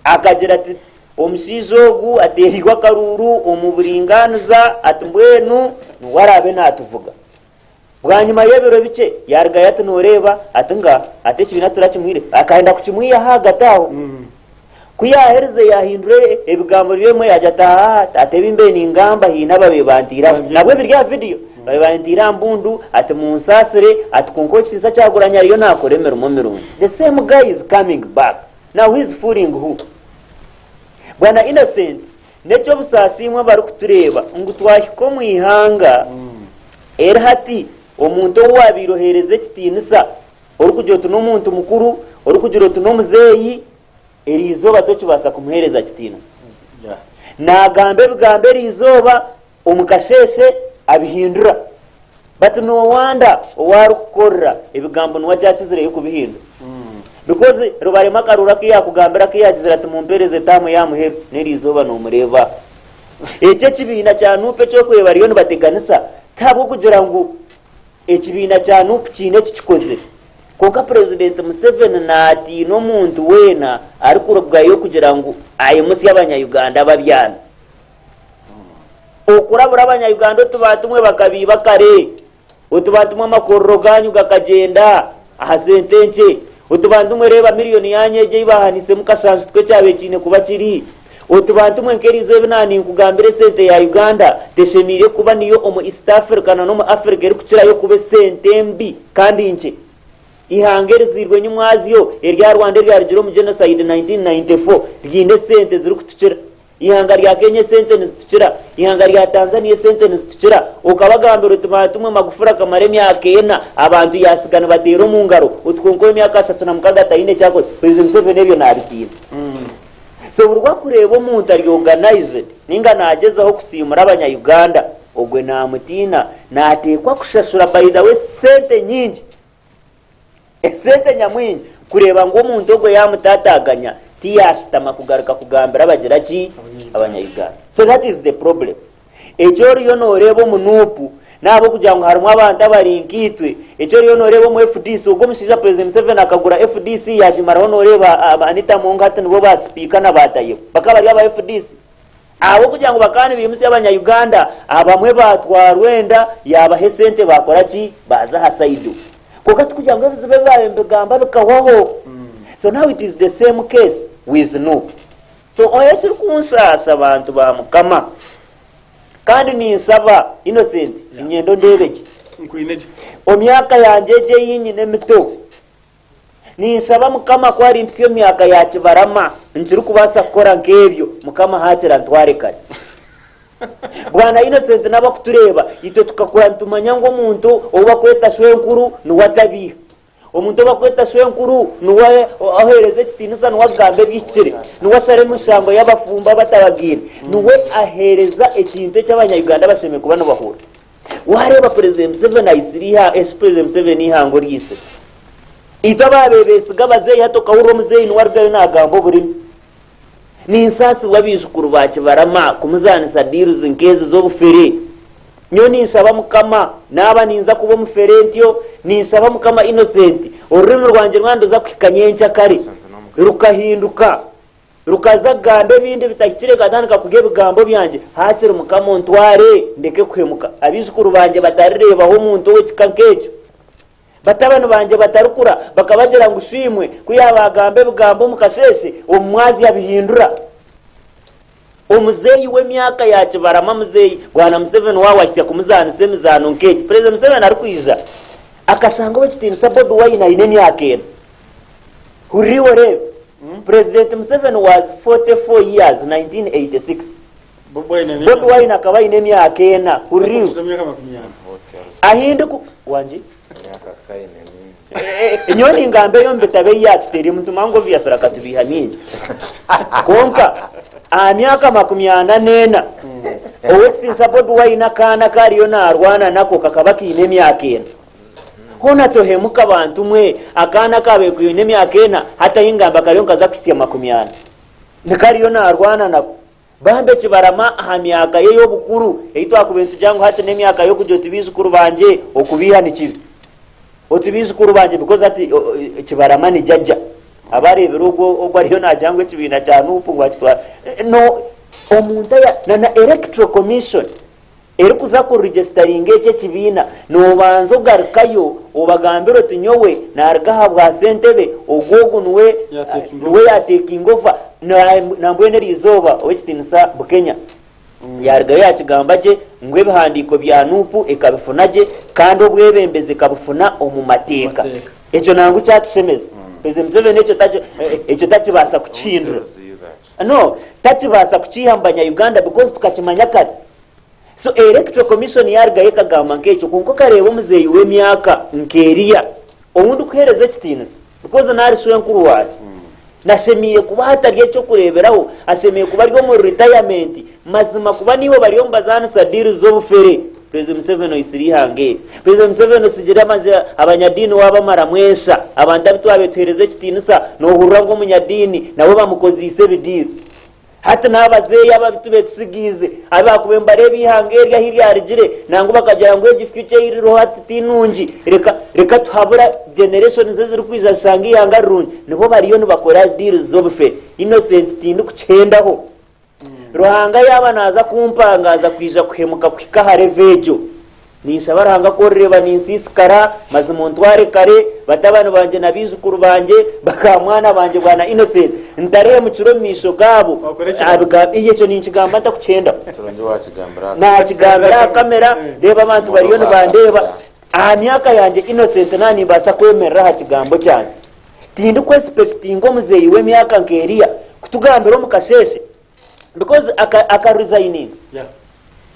S1: akagira ati omusizogu aterigwa karuru omuburinganiza atumbwenu nuwarabe natuvuga bwanyuma yebero bice yarga yatunoreba atunga atekibina turakimwire akaenda kukimwiya hagataho kuyahereze yahindure ebigambo byemwe yajata atebimbe ningamba hina babebantira nabwe birya video babebantira mbundu ati munsasire atukonko kisa Kyagulanyi ariyo nakoremera umumirundi. The same guy is coming back now. He is fooling who? Bwana Innocent necyo busasimwe bari kutureba ngo twahiko mu ihanga erhati omuntu wabirohereze kitinisa ori kujoto n'umuntu mukuru ori kujoto n'umuzeyi erizoba to kibasa kumuhereza kitinisa nagambe bigambe rizoba omukasheshe abihindura but no wonder warukora ebigambo nwacyakizire yo kubihindura because rubare makarura kiya kugambira kiyagizira ati mumpereze tamu yamuhe nerizoba no mureva ece kibina cyanupe cyo kweba riyo bateganisa tabo kugira ngo ekibina cyanupe kine kikoze konka president Museveni nati no muntu wena ari kurubwayo kugira ngo ayemusi y'abanyayuganda babyana okurabura abanyayuganda tubatumwe bakabiba kare utubatumwe makorro ganyu gakagenda aha sentenche utubantumwe reba miliyoni yanyeje ibahanise mukashanju twe cyabe kine kuba kiri utubantumwe nkerizo binani kugambire sente ya Uganda teshemire kuba niyo omu East Africa no mu Africa eri kukira yo kube sente mbi kandi inche ihangere zirwe nyumwaziyo erya Rwanda ryarigiro mu genocide 1994 ryinde sente ziri kutukira ihanga rya Kenya sente nizitucira ihanga rya Tanzania sente nizitucira ukabagambira utumatumwe magufura kamare myaka ena abantu yasigana batero mu ngaro utwonko myaka 3 na mukaga tayine cyako president Museveni ebyo nabikira so burwa kureba omuntu ari organized ninga nagezaho kusimura abanya-Uganda ogwe namutina natekwa kushashura by the way sente nyingi sente nyamwingi kureba ngo omuntu ogwe yamutataganya tiyashitama kugaruka kugambira abagira ki abanya-Uganda. So that is the problem. Ekyo riyo noreba omunupu nabo kugira ngo harimo abantu abarinkitwe ekyo riyo noreba mu FDC ubwo musija President Museveni akagura FDC yajimaraho noreba Anita Mungati nibo baspeaker nabatayo bakabari aba FDC abo kugira ngo bakane bimusi abanya-Uganda abamwe batwarwenda yabahe sente bakora ki baza hasaidu kuko tukugira ngo bizibe bayembegamba bikahwaho. So now it is the same case with no. So oya turi kunsasa abantu ba mukama kandi ni nsaba Innocent inyendo ndebeje
S2: nkwineje
S1: omyaka yanje je yinyine mito ni nsaba mukama kwari impsyo myaka ya kibarama njiri kubasa kora nkebyo mukama hakira ntware kare bwana Innocent nabakutureba ito tukakora ntumanya ngo umuntu oba kweta shwenkuru nuwatabiha omuntu bakweta shwenkuru nuwe ahereze kitinisa nuwagambe bikire nuwashare mushambo y'abafumba batabagire nuwe ahereza ekintu cy'abanya-Uganda basheme kuba no bahura wareba President Museveni ayisiriha President Museveni ihango ryise ito babebese gabaze yatoka uro muzeyi nuwargayo nagambo buri ni insasi wabishukuru bakibarama kumuzana sadiru zinkeze zo bufere nyo nisaba mukama naba ninza kuba muferentyo nisaba mukama Innocent ururimi rwanje rwandoza kwikanyenca kare rukahinduka rukaza gambe bindi bitakire katandika kuge bigambo byanje hakire mukama ntware ndeke kwemuka abishukuru banje batareba ho muntu we kikankecho batabano banje batarukura bakabagira ngo ushimwe kuyabagambe bigambo mukasheshe omwazi yabihindura omuzeyi w'emyaka ya kibarama muzeyi bwana Museveni wawashya kumuzana semizano nke President Museveni ari kwija akashanga bakitinisa Bobi Wine ine myaka ene huriwe rebe President Museveni was 44 years 1986 Bobi Wine akaba ine myaka ene huriwe ahinduka wanje nyoni ngambe yombe tabe yatiteri muntu mango vya saraka tubihaminye konka myaka 40 owekiti support Wine kana kariyo narwana nako kakabaki ine myaka ene hona tohemuka abantu mwe akana kabe ku ine myaka ene hata ingamba kariyo kaza kisiya 40 nikariyo narwana nako bambe kibarama aha myaka ye yo bukuru eito akubentu jangu hata ne myaka yo kujyo tubizukuru banje okubiha nikibi otubizukuru banje because ati kibarama ni jajja abari birugo ogwa ariyo najangwe kibina cyane upungwa kitwa no omuntu ya na electoral commission eri kuza ku registering eke kibina no banzo garukayo obagambiro tunyowe nargaha bwa sentebe ogogo nuwe ya taking over na mbwene rizoba owekitinisa Bukenya yarga ya kigambaje ngwe bihandiko bya nupu ekabifunaje kandi obwebembeze kabufuna omumateka ekyo nangu cyatusemeza President Museveni ekyo takibasa kuchindura no takibasa kuchihambanya Uganda because tukakimanya kati so electoral commission yarga yekagamba nk'ekyo kunko kareba omuzeyi w'emyaka nkeriya omuntu kuhereza kitinisa because nari shwenkuru waje nashemiye kuba hatariye cyo kureberaho ashemiye kuba ryo mu retirement mazima kuba nibo bariyo mbazana sadiru zo bufere President Museveni isiri hange President Museveni sigira maze abanyadini wabamara mwesha abantu abitwabe tuhereze kitinisa no hurura ngo munyadini nabo bamukozise bidiru hata nabazeya babitube tusigize abakubemba rebi hange rya hirya arigire nango bakagira ngo egi future iri rohati tinunji reka tuhabura generation zeziri kwiza sangi yanga runji nibo bariyo nibakora deal zo bufe Innocent tindu kucendaho ruhanga yaba naza kumpangaza kwija kuhemuka kwikahare vejo nisaba ranga korreba ninsisikara maze muntware kare batabana banje nabizukuru banje bakamwana banje bwana Innocent ntare mu kiro misho gabo abiga iyecho ninchigamba ndakucenda na kigambira kamera reba abantu bariyo nibandeba myaka yanje Innocent nani basa kwemera ha kigambo cyane tindu ko expecting omuzeyi w'emyaka nkeriya kutugambira mu kasheshe because aka resigning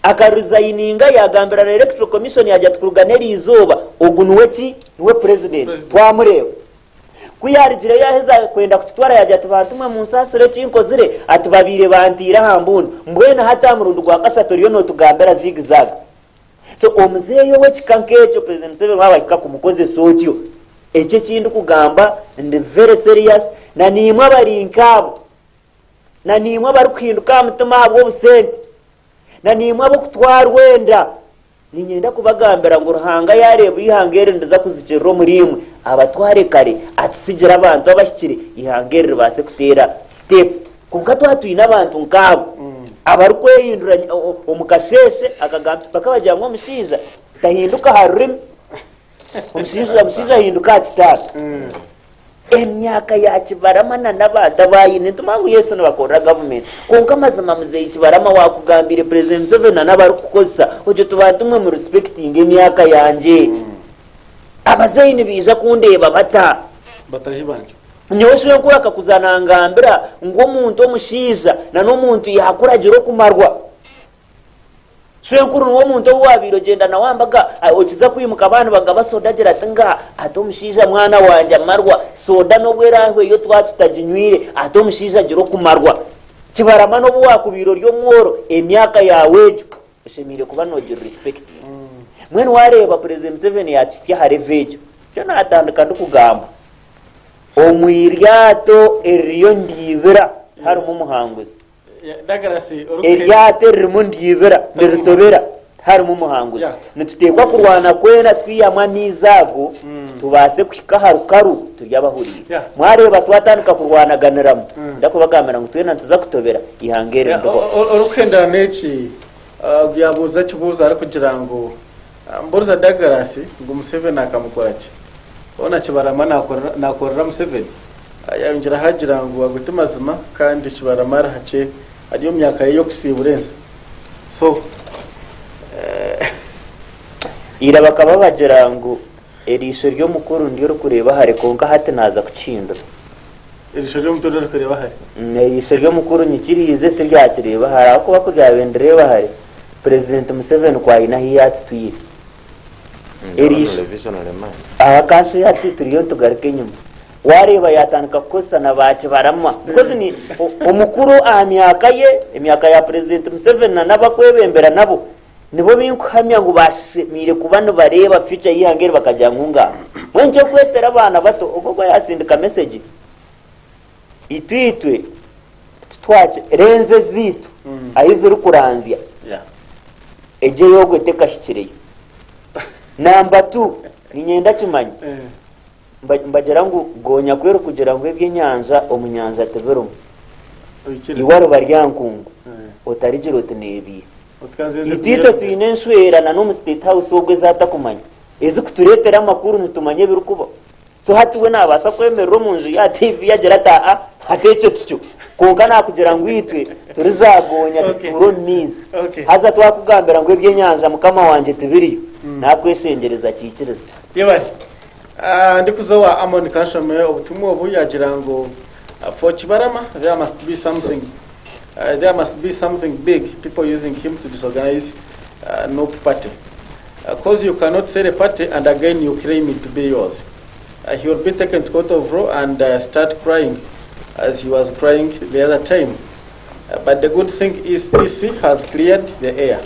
S1: akarizaininga yagambira na electoral commission yajya tukuruganera izoba ogunuweki niwe president twamureba kuyarigire yaheza kwenda kukitwara yajya ati batumwe mu nsasire kinkozire ati babire bantira hambunu mbwena hata murundi gwa kasatu riyo no tugambera zigzag. So omuzeyo we kikankecho President Museveni wabakika kumukoze sotyo ekyo kindu kugamba ndi very serious na nimwe bari nkabo na nimwe bari kuhinduka mutima habwo busente na nimwe abo kutwara wenda ninyenda kubagambira ngo ruhanga yareba ihangere ndaza kuzikiriro muri imwe abatware kare atisigira abantu abashikire ihangere base kutera step kunka twatuina abantu nkabo abari kwehindura omukasheshe akagamba bakabajya ngo mushiza tahinduka harim omushiza hinduka kitaka emyaka ya kibaramana n'abata bayine tumangu Yesu n'abakora government konka mazima muzeyi kibarama wakugambire President Museveni n'abari kukoza oje tubatumwe mu respecting emyaka yanje abazeyi nibiza kundeba
S2: batahibanje
S1: nyosho yankura akakuzanangambira ngo umuntu omushiza na n'omuntu yakuragiro kumarwa Shwenkuru wo muntu wabiro genda na wambaga okiza kwimuka abantu bagaba soda gira tanga atomushiza mwana wanje marwa soda no bwerahwe yo twakitaginywire atomushiza giro kumarwa kibarama no bwakubiro ryo mworo emyaka yawejo ushemire kuba no gira respect mwene wareba President Museveni yatisya harevejo cyo natandika ndukugamba omwiryato eriyo ndibira harimo umuhanguzi
S2: dagarasi
S1: eryato ririmo ndibira nirutobera harimo umuhanguzi nitutekwa kurwana kwena twiyamwa nizago tubase kwika harukaru turyabahuriye mwareba twatandika kurwanaganiramo ndakubagamira ngo twena tuza kutobera ihangere ndo
S2: urukenda neki byabuza kibuza ari kugira ngo mboroza dagarasi ngo Museveni akamukora ki ona kibarama nakorera Museveni yongera hagira ngo agute mazima kandi kibarama rahace ariyo myaka yo kusiburenza so
S1: ira bakaba bagira ngo erisho ryo mukuru ndiyo kureba hare konka hate naza kucindura
S2: erisho ryo mukuru ndiyo kureba hare
S1: erisho ryo mukuru nyikirize turyakireba hare ako bakugabendreba hare President Museveni kwa ina hiyati tuyire erisho akashi hati turiyo tugaruke nyuma wareba yatandika kosa na bace barama because ni umukuru emyaka ya President Museveni n'abakwebembera nabo nibo binkuhamya ngo bashimire kubano bareba future yihangere bakajya nkunga mwenje kwetera abana bato ubwo yasindika message itwitwe twache renze zitu ayizuru kuranzia eje yogwe tekashikireye number 2 ninyenda kimanye mbagera ngo gonya kwero kugira ngo ebyenyanja omunyanja teberumo iwaro baryankungu otarigiro tenebi itito tuyinenswera na no state house ogwe zatakumanya ezi kuturetera amakuru nitumanye birukuba so hatiwe nabasa kwemerera munju ya TV yagera ta hatecho tucyo konka nakugira ngo itwe turizagonya turo nizi haza twakugambira ngo ebyenyanja mukama wanje tubiriyo nakweshengereza kikiriza
S2: yebari ndikuzowa amoni kashome obutumwa obu yagira ngo for Chibarama there must be something big people using him to disorganize no party because you cannot sell a party and again you claim it to be yours. He will be taken to court of law and start crying as he was crying the other time. But the good thing is EC has cleared the air.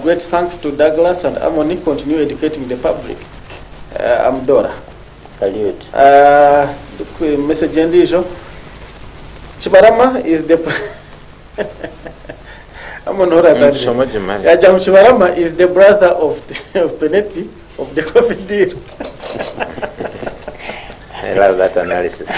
S2: Great thanks to Douglas and Amoni. Continue educating the public. Amdora.
S1: Salute.
S2: Message Ndijo. Chibarama is the Chibarama is the brother of Peneti of the coffee deal.
S3: I love that analysis.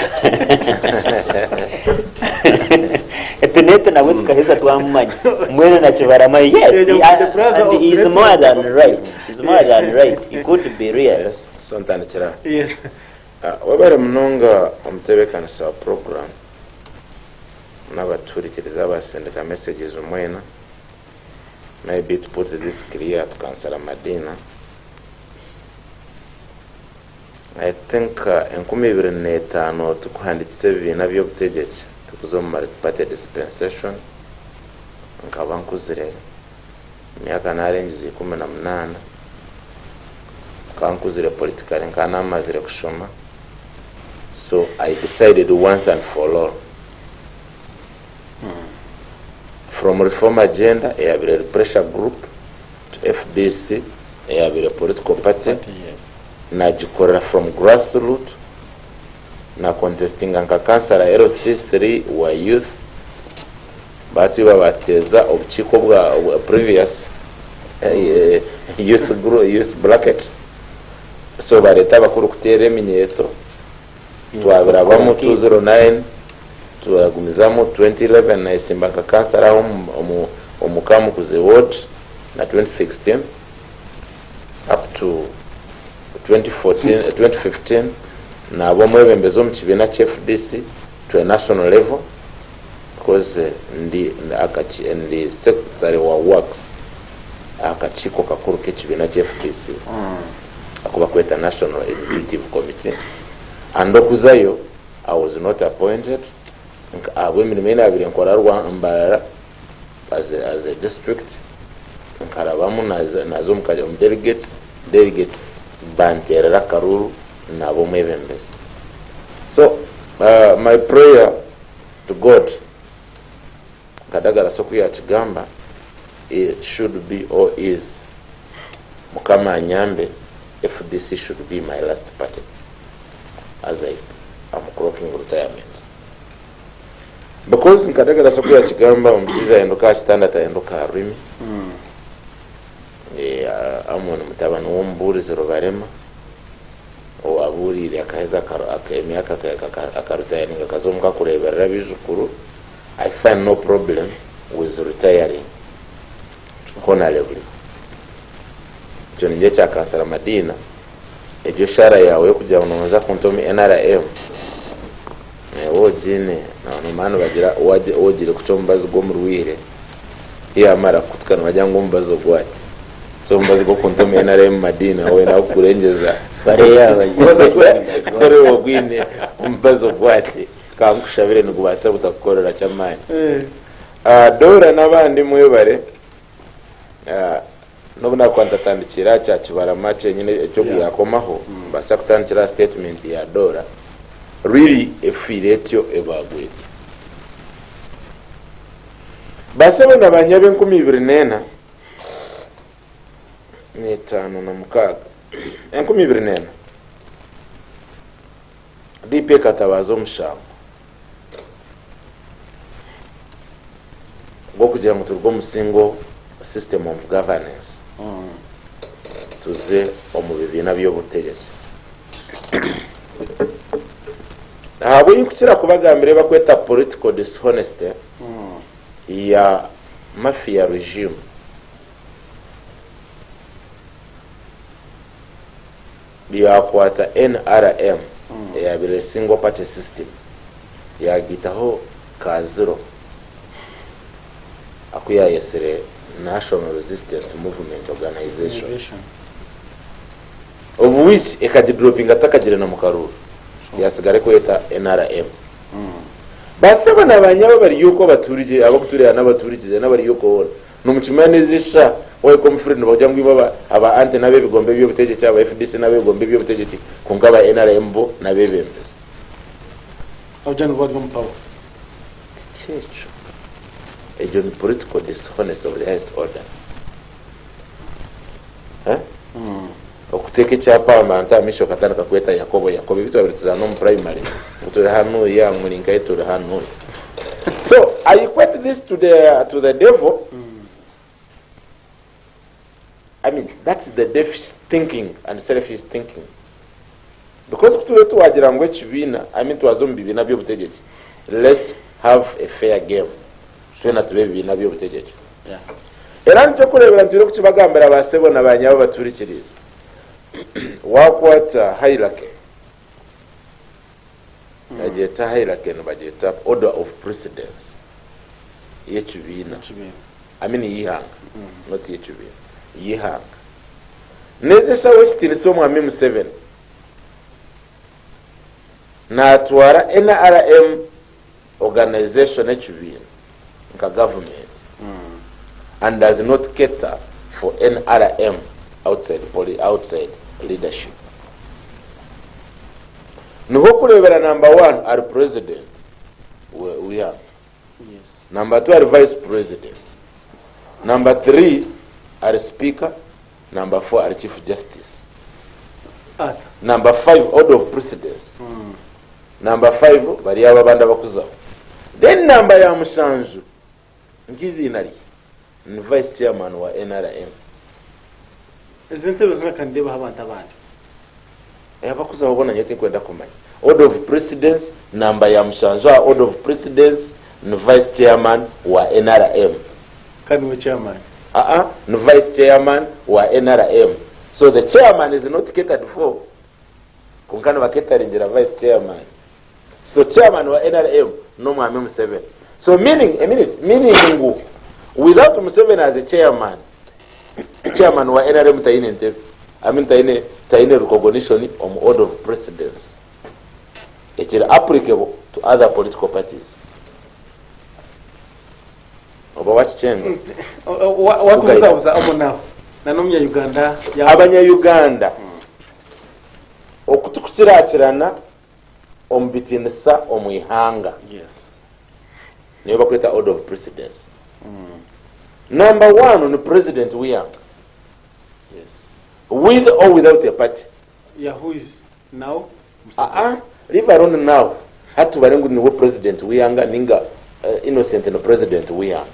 S1: Peneti na wetu kahisa tuamanya. Mwene na Chibarama, yes, and he is more than right. He's more than right. He could be real.
S3: Yes, sometime chira.
S2: Yes.
S3: Wabare mnonga omtebekanisa wa program n'abaturikiriza basendeka messages umwena maybe to put this clear to cancel Madina. I think in 2005 tukuhanditse ibintu by'obutegeki tukuzomara party dispensation nkaba nkuzire myaka narengize 18 kankuzire politically nkana amazire kushoma So I decided once and for all. From reform agenda, I have a pressure group to FDC, I have a political party.
S2: Yes.
S3: Najikorera from grassroots. Na contesting anka kansala L3 wa youth. Batu babateza obuchiko bwa previous youth bracket. So bareta bakuru kutere eminyeto. Twabirabamu 209 tuagumizamo 2011 na isimbaka kansala omukamu kuze ward na 2016 up to 2015 na abomwebembezo mu kibiina kya FDC to a national level because ndi secretary wa works akachiko kakuru k'ekibiina kya FDC akuba kweta national executive committee and okuzayo I was not appointed abo emirimo ina abiri nkora Rwanda as a district nkarabamu nazo mukajya mu delegates banterera karuru nabo mwebembezi. So my prayer to God kadagala soku ya kigamba it should be or is mukama anyambe FDC should be my last party as I am clocking retirement because nkadagala soku ya kigamba omusiza endoka kitanda tayendoka rimi amona mutabani womburize Rubarema o aburire akaheza emyaka akarutayiringa kazomuka kureberera bizukuru. I find no problem with retiring honorably. John Njecha kansala Madina ejo shara yawe yo kujya unoza kontomi NRM wojine na mano bagira wogire kuchombaza go murwire iya mara kutukana bajyango mbazo gwati so mbazo go kontomi NRM Madina we na kurengeza
S1: bare yaba
S3: kore wogwine mbazo gwati kankushabire nugubasa butakorera cyamani dora nabandi mwebare nobuna kwantatandikira cya kibara mace nyine cyo yakomaho basa kutandikira statement ya dora really efiretyo ebagwe basaba nabanyabe 2024 ni 5 na mukaga 2024 DP katabazo Omushana go kugira ngo turwo musingo system of governance tuze omubibina by'obutegetsi abo yikukira kubagambire bakweta political dishonesty ya mafia regime byakwata NRM ya bile single party system ya gitaho kaziro akuya yesere National Resistance Movement Organization of which ekadi dropping atakagire na mukaruru yasigare kweta NRM basaba nabanyabo bari yuko baturije abo kuturira n'abaturije n'abari yuko wona n'umukimanizisha we komfrend bajyango ibaba aba ante nabe bigombe by'obutegetsi aba FDC nabe bigombe by'obutegetsi kungaba NRM bo nabe bembeze
S2: Ojani wadgo mpawo
S3: checho ejo ni political dishonest of the highest order okuteke cyapa amanta misho katana kakweta Yakobo bitu abitiza no primary utore hano ya mulinga etore hano. So I equate this to the devil. I mean, that's the devil's thinking and selfish thinking. Because kutuwetu wagira ngo ekibina, I mean twazombi bina by'obutegetsi. Let's have a fair game. Twena tube bina by'obutegetsi.
S2: Yeah.
S3: Era ntyo kurebera ntiro kukibagambira basebo nabanyabo baturikiriza. Wakwata hierarchy. Ajeta hierarchy no bajeta order of precedence. Yechibina. I mean yihanga. Not yechibina. Yihanga. Nezesha wechitini somo ami M7 na atwara NRM organization echibina nka government and does not cater for NRM outside leadership. niho kurebera number 1 ari president we are.
S2: Yes.
S3: Number 2 are vice president. Number 3 are speaker. Number 4 are chief justice. Number 5 order of precedence. Number 5 bari ababanda bakuzaho. Then number ya mushanju ngizi nari ni vice chairman wa NRM.
S2: Izintebe zinakandeba abantu abandi.
S3: Abakuzaho bona nyete kwenda kumanya. Order of precedence, number ya mushanju order of precedence ni vice chairman wa NRM.
S2: Kani chairman.
S3: The vice chairman wa NRM. So the chairman is not catered for. Kunkana wa catering jira vice chairman. So chairman wa NRM no mwami Museveni. So meaning without Museveni as a chairman wa NRM taine nte. Taine recognition on order of precedence. It is applicable to other political parties.
S2: Watuza abo naho nanomya Uganda
S3: abanya Uganda okutukukirakirana ombitinisa omwihanga.
S2: Yes.
S3: Niyo bakweta order of precedence. Number 1 on the president we are.
S2: Yes.
S3: With or without a party.
S2: Yeah, who is now?
S3: Leave alone now. Hatu barengu ni president we are ninga innocent no president we are.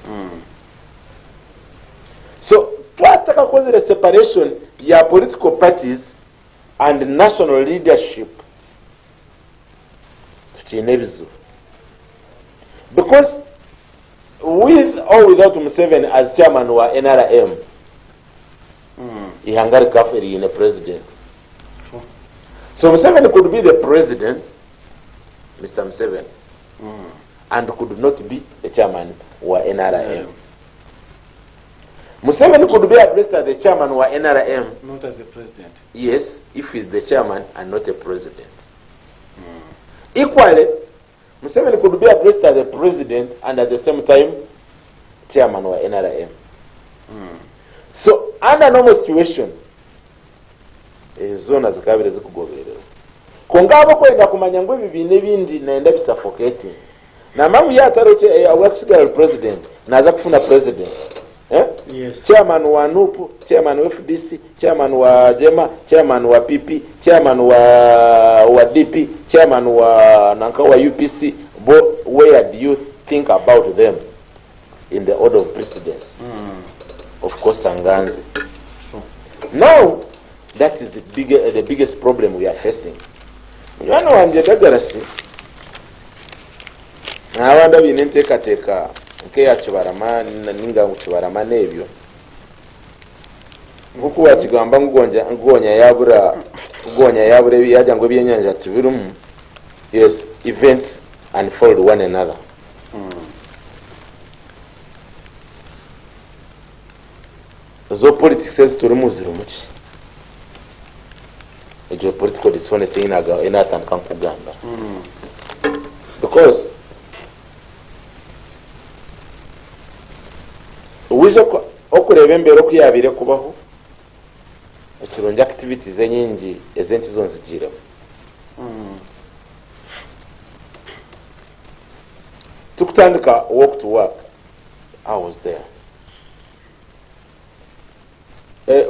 S3: So twataka cause the separation ya political parties and national leadership tuchinebizo, because with or without Museveni as chairman wa NRM ihangari kafiri in a president. So Museveni could be the president, Mr. Museveni, and could not be the chairman wa NRM. Museveni could be addressed as the chairman wa NRM,
S2: not as a president.
S3: Yes, if he's the chairman and not a president. Equally, Museveni could be addressed as the president and at the same time chairman wa NRM. So under normal situation, zona zikabire zikugoberera. Kongabo kwenda kumanya ngo bibine bindi naenda bisuffocating. Na mamu yataroche awakusigala president naza kufuna president.
S2: Yes.
S3: Chairman wa NUP, chairman wa FDC, chairman wa JEMA, chairman wa PP, chairman wa DP, chairman wa nanka wa UPC. Where do you think about them in the order of precedence? Of course, Sanganzi. Now, that is the biggest problem we are facing. You know, wanje dagarasi. Nawanda binentekateka nke yakibarama ninga kukibarama nebyo. Nkuko wakigamba ngonya yabura yaja ngo byenyanja tubirumu. Yes, events unfold one another. Zo politics turimu zirumuki. Ejo political dishonesty inatamka kugamba. Because wizo okureba embero kuyabire kubaho ekironja activities enyingi ezenti zonzigire. Tukutandika walk to work. I was there.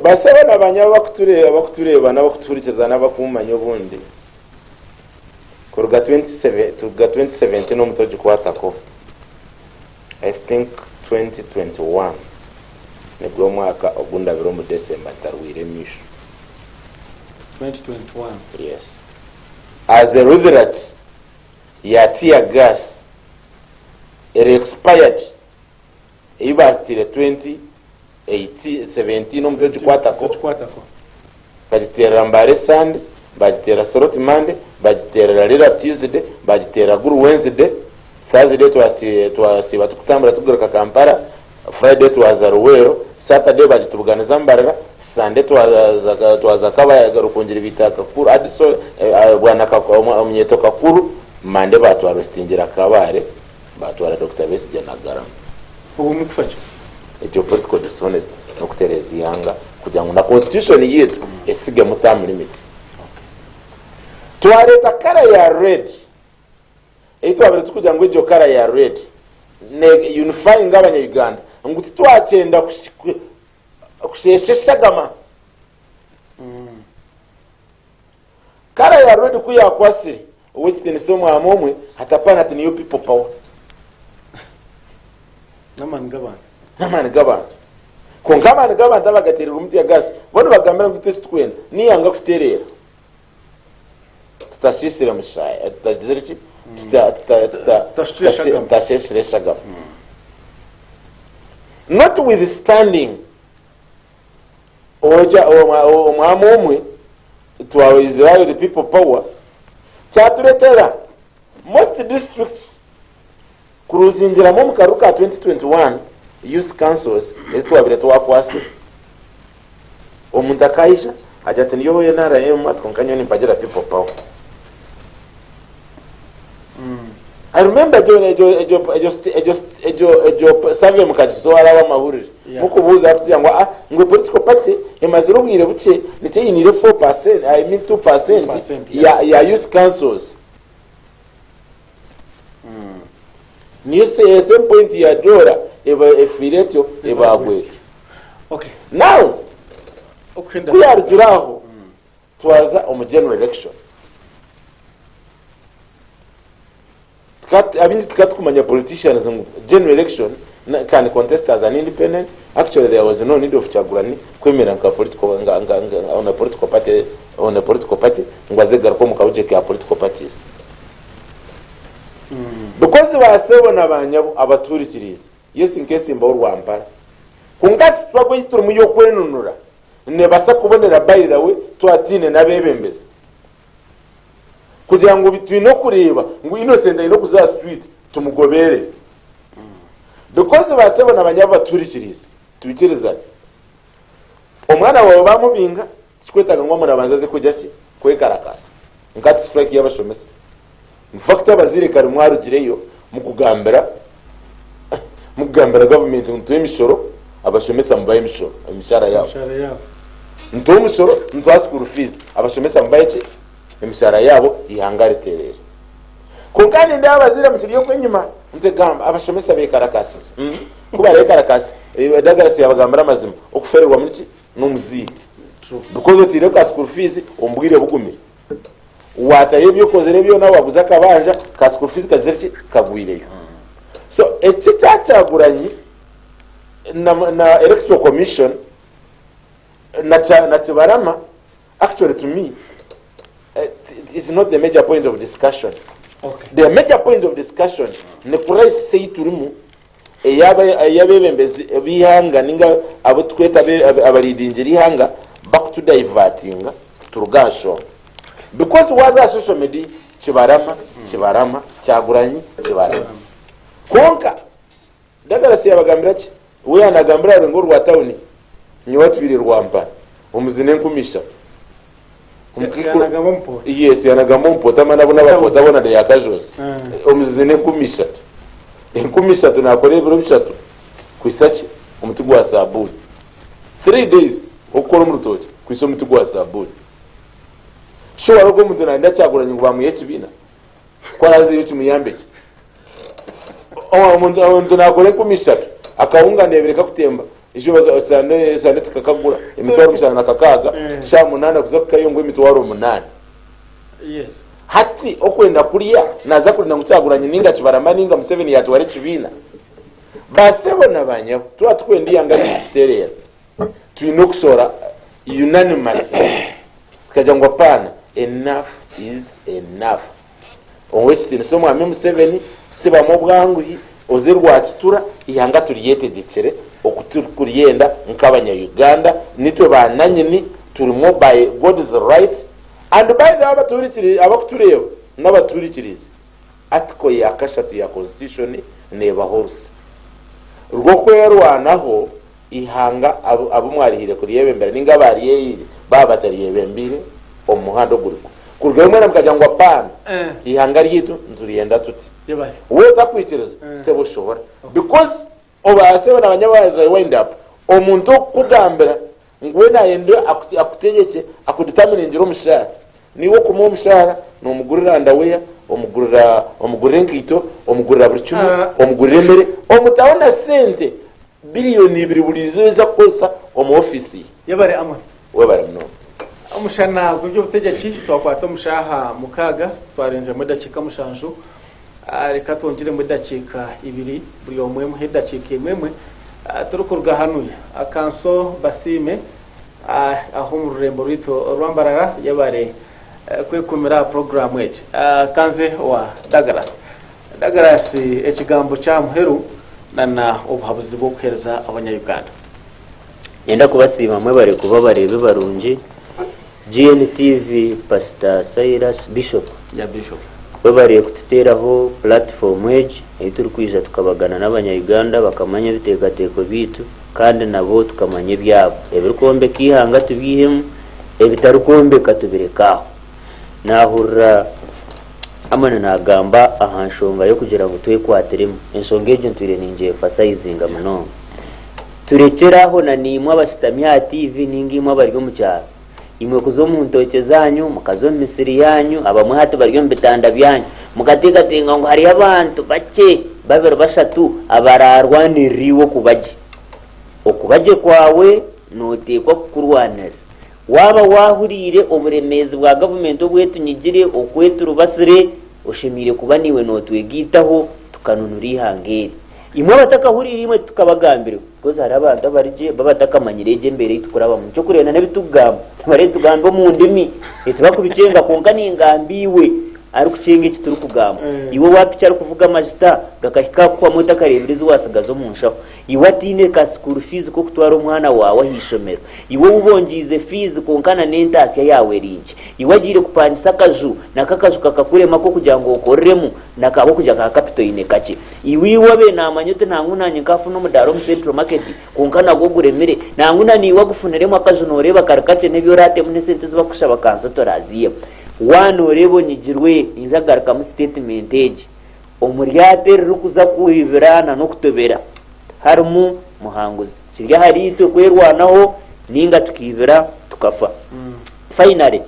S3: Basaba nabanya bakutureba n'abakuturikiza n'abakumanya obundi. Kuruga 2017 omutoji kwatako. I think 2021 nibwo mwaka ogundabiro mu December tarwire misho.
S2: 2021.
S3: Yes. As a result, ya tear gas it expired. Ibatire 2017 omutoji kwatako. Bajitera mbare Sunday, bajitera Soroti Monday, bajitera Lera Tuesday, bajitera Guru Wednesday. Thursday twasiba tukutambula tugaruka Kampala, Friday twaza Ruwero, Saturday bajitubuganiza mbarara, Sunday twaza Kabaya garukungira bitaka kuru adiso bwana omnyeto kakuru, Monday batwara Stingira Kabare, batwara Dr. Besije Nagara.
S2: Ubu mukufacho
S3: Ejo political dishonest no kutereza yanga kugira ngo na constitution yetu esige mu term limits. twareta kara ya red twabere tukugira ngo ejo kara ya red ne unifying abanya-Uganda ngo twatenda kushesheshagama kara ya red kuyakwasiri wetitene somo amomwe hatapana ati niyo people power
S2: namani
S3: gabanda konkamani gabanda bagaterera umuti ya gas bone bagambira ngo test twenda niyanga kuterera tutashisira mushaya tutazeriki tutasheshagama notwithstanding oja omwamomwe twa Israel the people power chaturetera most districts kuruzingira mu karuka 2021 youth councils estwabire twakwasi omuntu akaisha ajati niyo yenara yema tkonkanyoni mpagira people power. I remember ejo savye mukatitwara w'amahurire mukubuza kugira ngo ngwe political party emaziro bwire buke nite yinire 4%, I mean 2% ya youth councils. Niyo se same point ya dora eba efiretyo eba agwete.
S2: Okay.
S3: Now kuyarjuraho twaza omu general election. Abinji tukatukumanya politicians in general election can contest as an independent. Actually there was no need of Chagurani kwemera nka political on a political party ngwazegara ko mukabuje ka political parties. Because basebona abanyabo abaturikiriza yes in case imba urwampara kungasi twako yituru mu yo kwenunura ne basa kubonera by the way twatine nabebembezi kugira ngo bitwino kureba ngo innocent ino kuza street tumugobere because basebona abanyabo baturikiriza tubikiriza omwana wawe bamubinga kikwetaga ngo murabanza ze kujya ki kwekarakasa ngati strike yabashomesa mfakta abazire kare mwarugireyo mukugambira government ntuye misoro abashomesa mbaye misoro imishara yabo ntuye misoro ntwa school fees abashomesa mbaye ki imishara yabo ihangare terere kungani nda abazire mu kiriyo kwenyuma ntegamba abashomesa bekarakasi kuba rekarakasi dagarasi yabagambira amazima okufererwa muri ki n'umuzi because tire ka school fees ombwire bugumire wata yebyo kozere byo nawe waguza kabanja ka school fees kazeriki kagwireyo. So ekitataguranyi na electoral commission na Tibarama actually to me is not the major point of discussion.
S2: Okay.
S3: The major point of discussion ne kurais sei turimu eyabebembezi bihanga ninga abo tweta abalidinjiri hanga back to diverting turugasho because waza social media Tibarama Kyagulanyi Tibarama konka dagarasi yabagambira ki we yanagambira ngo rwa town nyo tubiri rwamba umuzine nkumisha yes yanagamba mpota mana bona bapota bona de yakajose umuzine nkumisha tunakore biro bishatu kwisaki umutugu wa sabuni 3 days okora mu rutoki kwiso umutugu wa sabuni sho warogo muntu na Kyagulanyi ngo bamuye kibina kwaraze yo kimuyambeke umuntu nakore kumisha akawunga nebereka kutemba ijo bagasane tukakagura imitwaro mishana kakaga sha 8 kuzoka yongo imitwaro 8.
S2: Yes.
S3: Hati okwenda kuriya naza kurinda Kyagulanyi ninga Kibarama ninga Museveni yatware kibina basebona banya twatwendi yanga terera twinokusora unanimous kaja ngo pana enough is enough on which the somo ame Museveni siba mu bwanguhi ozirwa kitura ihanga turiyete dikere okuturikurienda nkabanya Uganda nitwe bananyini turimo by God's right and by the abakutureba n'abaturikiriza atiko yakashatu ya constitution neba horse rwo kwerwanaho ihanga abo mwarihire kuriyebe mbere ninga bariyeye babatariye bembire omuhando guriko kurwemwe namukajya ngo apana ihanga ryitu nzuriyenda tuti we takwikiriza sebo shobora because obasebe n'abanyabaza wind up omuntu kugambira ngwe nayende akutegeke akudetermine ngiro mushara niwo kumuha omushahara n'omugurira ndaweya omugurira enkaito omugurira buri kimwe omugurira emmere omutaho sente biliyoni 2 buli zoza kukozesa omu ofisi
S2: yabare amwe
S3: webare munonga.
S2: Omushana Gw'Ebyobuteggyeki twakwata omushaha mukaga twarenze mu dakika mushanju reka twongere mu dakika 2 buri omwe mu dakika imwe turukurga hanuya akanso basime aho mu rurembo rwito rwambarara yabare kwekumira program eje kanze wa Douglas ekigambo kya muheru nana obuhabuzi bwo kuhereza abanyayuganda
S1: yenda kubasima mwe bare kuba barebe barungi GNTV Pastor Cyrus Bishop
S2: ya Bishop
S1: babariye kututeraho platform eje ituri kwiza tukabagana n'abanyayuganda bakamanya bitekateko bitu kandi nabo tukamanya byabo ebirikombe kihanga tubihemu ebitarukombe katubirekaho nahurra amana nagamba ahanshonga yo kugira ngo twekwateremo ensonga ejo ntire ninje emphasizing muno turekeraho na nimwe abasitamya TV ningimwe abaryo mu cyaro imwe kuzo mu ntoke zanyu mukazo misiri yanyu abamwe hati baryo mbitanda byanyu mukategatenga ngo hari abantu bake babero bashatu abararwaniriwo okubaje kwawe notekwa kurwanira waba wahurire oburemezi bwa government obwetunyigire okwetu rubasire oshimire kuba niwe notwegitaho tukanunura ihangere imwe batakahurire imwe tukabagambira koza hari abantu abarije babatakamanyirege mbere tukuraba mu cyo kurena nebitugamba bare tugambo mu ndimi etubakubicenga konka ningambiwe ari kucenga iki turi kugamba iwe wapicara kuvuga majita gakahika kwa mota karebirizi wasagazo mu nshaho iwe atine ka school fees ko kutwara umwana wawe hishomero iwe ubongize fees konkana n'entasi yawe rinje iwe agire kupandisa akazu nakakazu kakakurema ko kugira ngo ukoreremo nakabo kujya ka capital ine kake iwe wabe namanyote ntangunanye kafu no mudaro mu central market konkana go guremere ntanguna ni wagufuneremo akazu noreba karakace nebyo rate mu sente ziba kushaba kanso toraziye wano rebo nyigirwe inzagaruka mu statement age omuryater rukuza kuhibirana no kutobera harimo muhanguzi kirya hari ito kwerwanaho ninga tukivira tukafa finally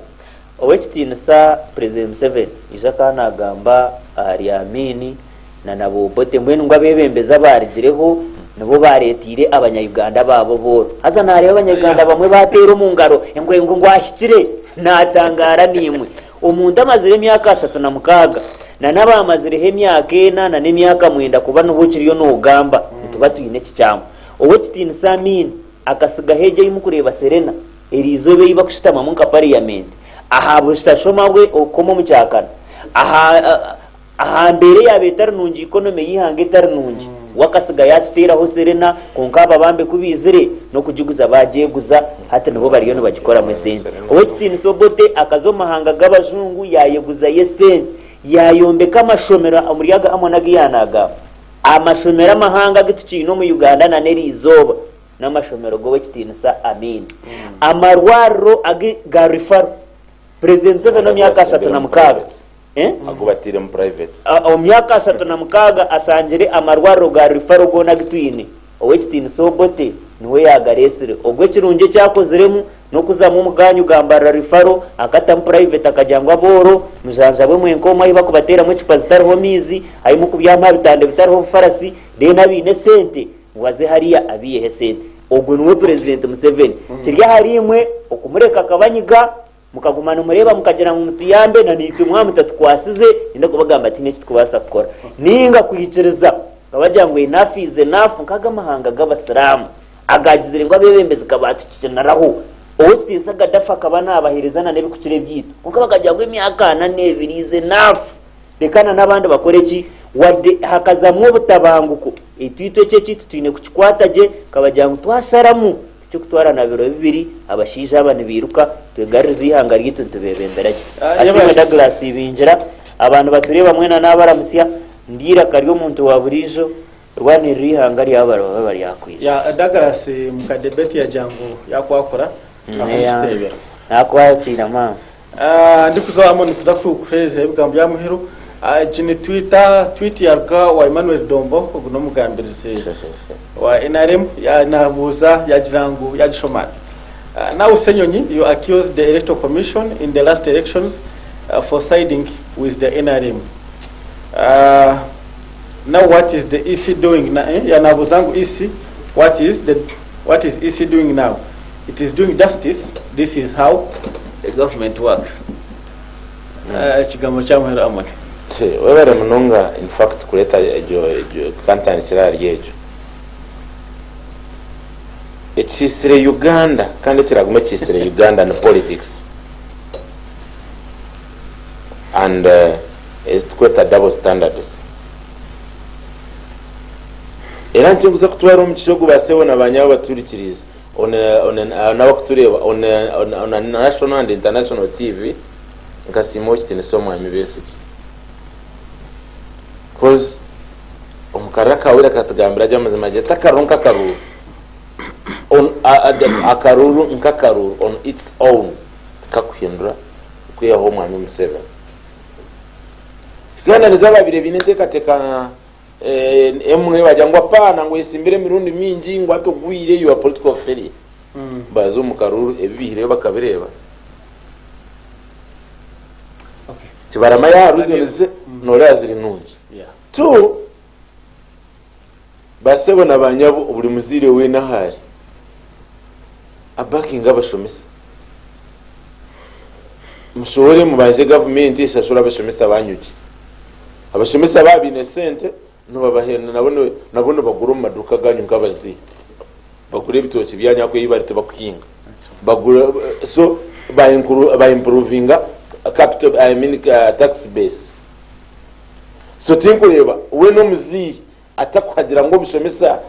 S1: owechitina sa president 7 izakana agamba ari amini na nabo bote mbwe ngo abebembeza barigireho nabo baretire abanyayuganda babo boro haza nare abanyayuganda bamwe batera mu ngaro engwengo ngwahikire natangara nimwe umuntu amazire emyaka 3 na mukaga na nabamazire emyaka 4 na nemyaka 9 kuba n'ubukiriyo n'ugamba tuba tuyine kicyamo owechitina samini akasiga heje yimukureba Serena erizobe yiba kushitama mu parliament ahabo stashomabwe okomo mu cyakana aha mbere yabetara nungi economy yihange tar nungi wakasiga yatiteraho Serena konkaba bambe kubizire no kujiguza bajeguza hata nabo bariyo no bagikora mu sente owechitina sobote akazo mahanga gabazungu yayeguza yesen yayombeka amashomera amuriyaga amonaga yanaga amashomera mahanga gitucino mu Uganda na neri izoba n'amashomero go wechitina sa amin amarwaro agi garifar president 7 no myaka 3 na mukaga
S3: agubatire mu private
S1: myaka 3 na mukaga asangire amarwaro garifar go nagitwine owechitina sobote niwe yagaresire ogwe kirunje cyakozeremu no kuzamu muganyu gambara rifaro akata mu private akajangwa boro muzanza bwe mwenkoma iba kubatera mu cipa zitariho mizi ayimu kubyama bitande bitariho farasi de nabine sente waze hariya abiye sente ogwe niwe president Museveni kirya harimwe okumureka kabanyiga mukagumana umureba mukagira mu mutiyambe na nitumwa mutatukwasize inda kubagamba ati n'iki twabasa gukora ninga kuyicereza kabajyangwe enough is enough kaga mahanga g'abasiramu agagizire ngo abebembeze kabatukikenaraho owechitinsa gadafa kabana abaherezana nebi kukire byito kuko bakajyangwe imyaka 4 is enough rekana nabandi bakoreki wade hakazamwe butabanguko itwitwe cye kitwine kukikwataje kabajyangwe twasharamu cyo kutwara na biro bibiri abashije abana biruka twegari zihanga ryito tubebemberaje asime Douglas ibinjira abantu batureba mwena n'abaramusya ndira karyo muntu wa burijo rwani rihanga ryabara bari yakwiye
S2: ya Douglas mukadebeti ya jango yakwakora
S1: ahistebera nakwakira ma
S2: ndikuzamu ndikuza kukweze ibigambo ya muheru jini tweet yarka wa Emmanuel Dombo kuno mugambirize wa NRM ya nabuza ya jirangu ya gishomati Now, Senyonyi, you accused the Electoral Commission in the last elections for siding with the NRM. Now, what is the EC doing now? Yanabuzangu EC, what is EC doing now? It is doing justice. This is how the government works. Chigamo chamwe amone.
S3: Webere munonga in fact kuleta ejo kantani kirari yejo. Ekisire Uganda kandi kiragume kisire Uganda in politics. And is kweta double standards. Era nchunguza kutwara mu kishogo baseho nabanyabo baturikiriza on nabakutureba on national and international TV nkasimo kitene somo amibesiki. Cause omukaraka wira katugambira jamazima je takaronka karuru on akaruru nkakaruru on its own kakuhindura kuya ho mwami museva Uganda nizaba bire bineteka teka emwe bajangwa pana ngo isimbire mirundi mingi ngo atogwire your political failure bazo mukaruru ebihire bakabireba
S2: Okay.
S3: Kibarama ya ruzi noraziri nungi. Two, basebo nabanyabo buri muzire we nahari abakinga bashomesa mushore mubaje government isashura bashomesa banyuki abashomesa babine sente no babahena nabone bagura mu maduka ganyu ngabazi bagure bitoki byanya ko yibarite bakukinga bagura so by improving capital tax base. So tinkureba we no muziri atakuhagira ngo bishomesa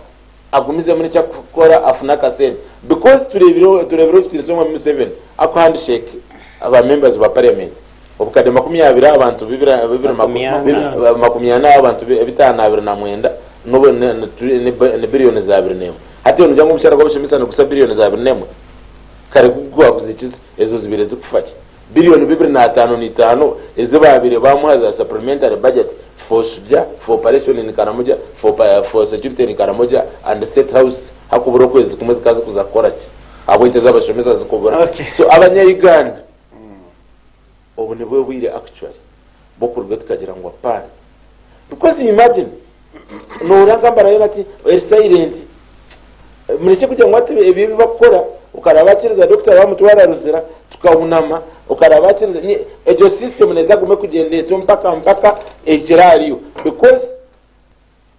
S3: agumize muri cyakora afuna kasene because turebiro kitirizo mu 7 ako handshake aba members ba parliament obukade 20 abantu bibira 20 abantu bitana 29 no ne billion za 2 hati ono jango mushara ko bishomesa no gusa billion za 2 kare kugwa kuzikiza ezo zibire zikufaki billion 2.5 ezibabire bamuhaza supplementary budget for Suja, for operation in Karamoja, for security in Karamoja, and the state house hakubura kwezi kumezi kazi kuzakora ki abwite zabashomeza zikubura. So abanya Uganda obu nibwe wire actually bokurwe tukagira ngo apana because imagine no urangambara yati silent mureke kujya ngo ati ebi bakora ukarabakiriza doctor bamutwara ruzira tukahunama ukarabakiriza ni ejo system neza gume kugendeza mpaka ekirariyo because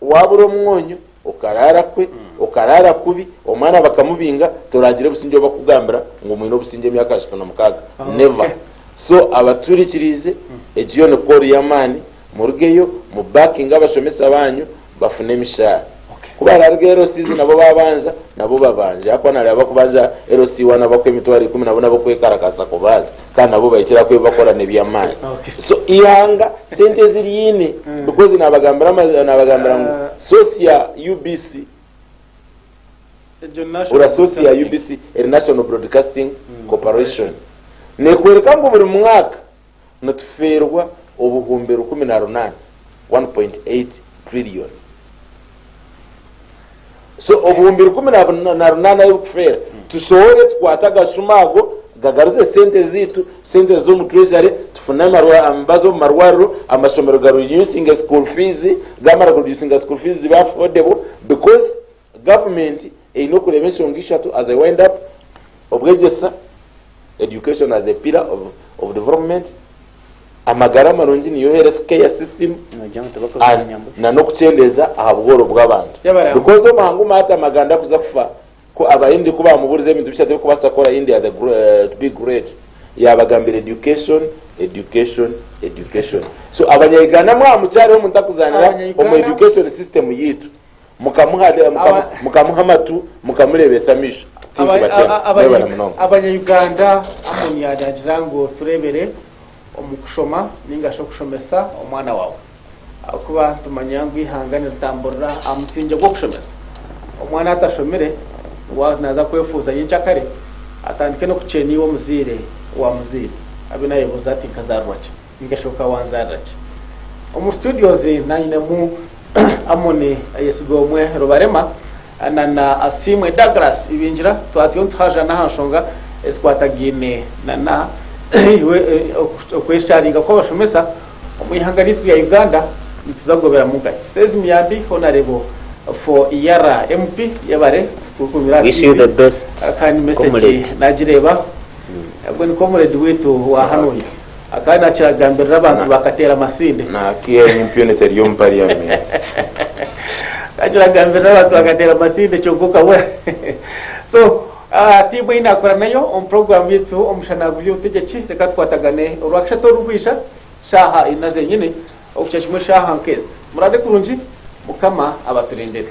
S3: waburo mwonyo ukarara kubi omwana bakamubinga turagire businge bakugambira ngo mwino businge myaka 16 never. So abaturikirize ejo no kori yamani murugeyo mu backing abashomesa banyu bafune mishara kubara rugero sizi nabo babanja ako nari abakubaza RC1 abakwe mitwari 10 nabo nabakwe karakasa kubaza kandi nabo bayikira kwe bakora ne byamani. So ihanga sente ziri yine because nabagambira ngo socia UBC ura socia UBC National Broadcasting Corporation ne kwereka ngo buri mwaka natuferwa obuhumbero 18 1.8 trillion. So obuhumbiro 18 y'ukufera tushore twataga sumago gagaruze sente zitu sente zo mu treasury tufuna marwa ambazo marwaro amashomero garu reducing school fees gamara reducing school fees ba affordable because government ino kurebesha ngishatu as I wind up obwegesa education as a pillar of development amagara marungi niyo health care system na no kuchendeza ahabworo bw'abantu because omangu mata maganda kuza kufa ko abayindi kuba muburize ibintu bishate ko basakora India the big great yabagambira education. So abanyegana mwamucyari wo mutakuzanira mu education system yitu mukamuhamatu mukamurebesa misho
S2: abanyuganda amoni yajagira ngo turebere omukushoma ningasho kushomesa omwana wawe akuba tumanyangu ihangane tamburra amusinje gwo kushomesa omwana atashomere wa naza kwefuza yinchakare atandike no kucheniwo muzire wa muzire abinaye buzati kazarwaje ningashoka wanzaraje omu studios nanyine mu amoni yesigomwe robarema na Asimwe Douglas ibinjira twatiyo twaje na hashonga eskwatagine na iwe okwesharinga ko bashomesa omwihangaritwe ya Uganda ikizagobera mugaye sezi miyambi honorable for Yara MP yabare kukumira
S1: wish you the best
S2: akani message najireba abwo ni comrade wetu wa hanoyi akana akiragambira abantu bakatera amasinde
S3: na kiye impunity yo parliament
S2: akiragambira abantu bakatera amasinde cyogoka we so timu inakora nayo on program yetu Omushana Gw'Ebyobuteggyeki reka twatagane urwakishato rugwisha shaha inaze nyine okucyashimwe shaha nkezi murade kurunji mukama abaturendere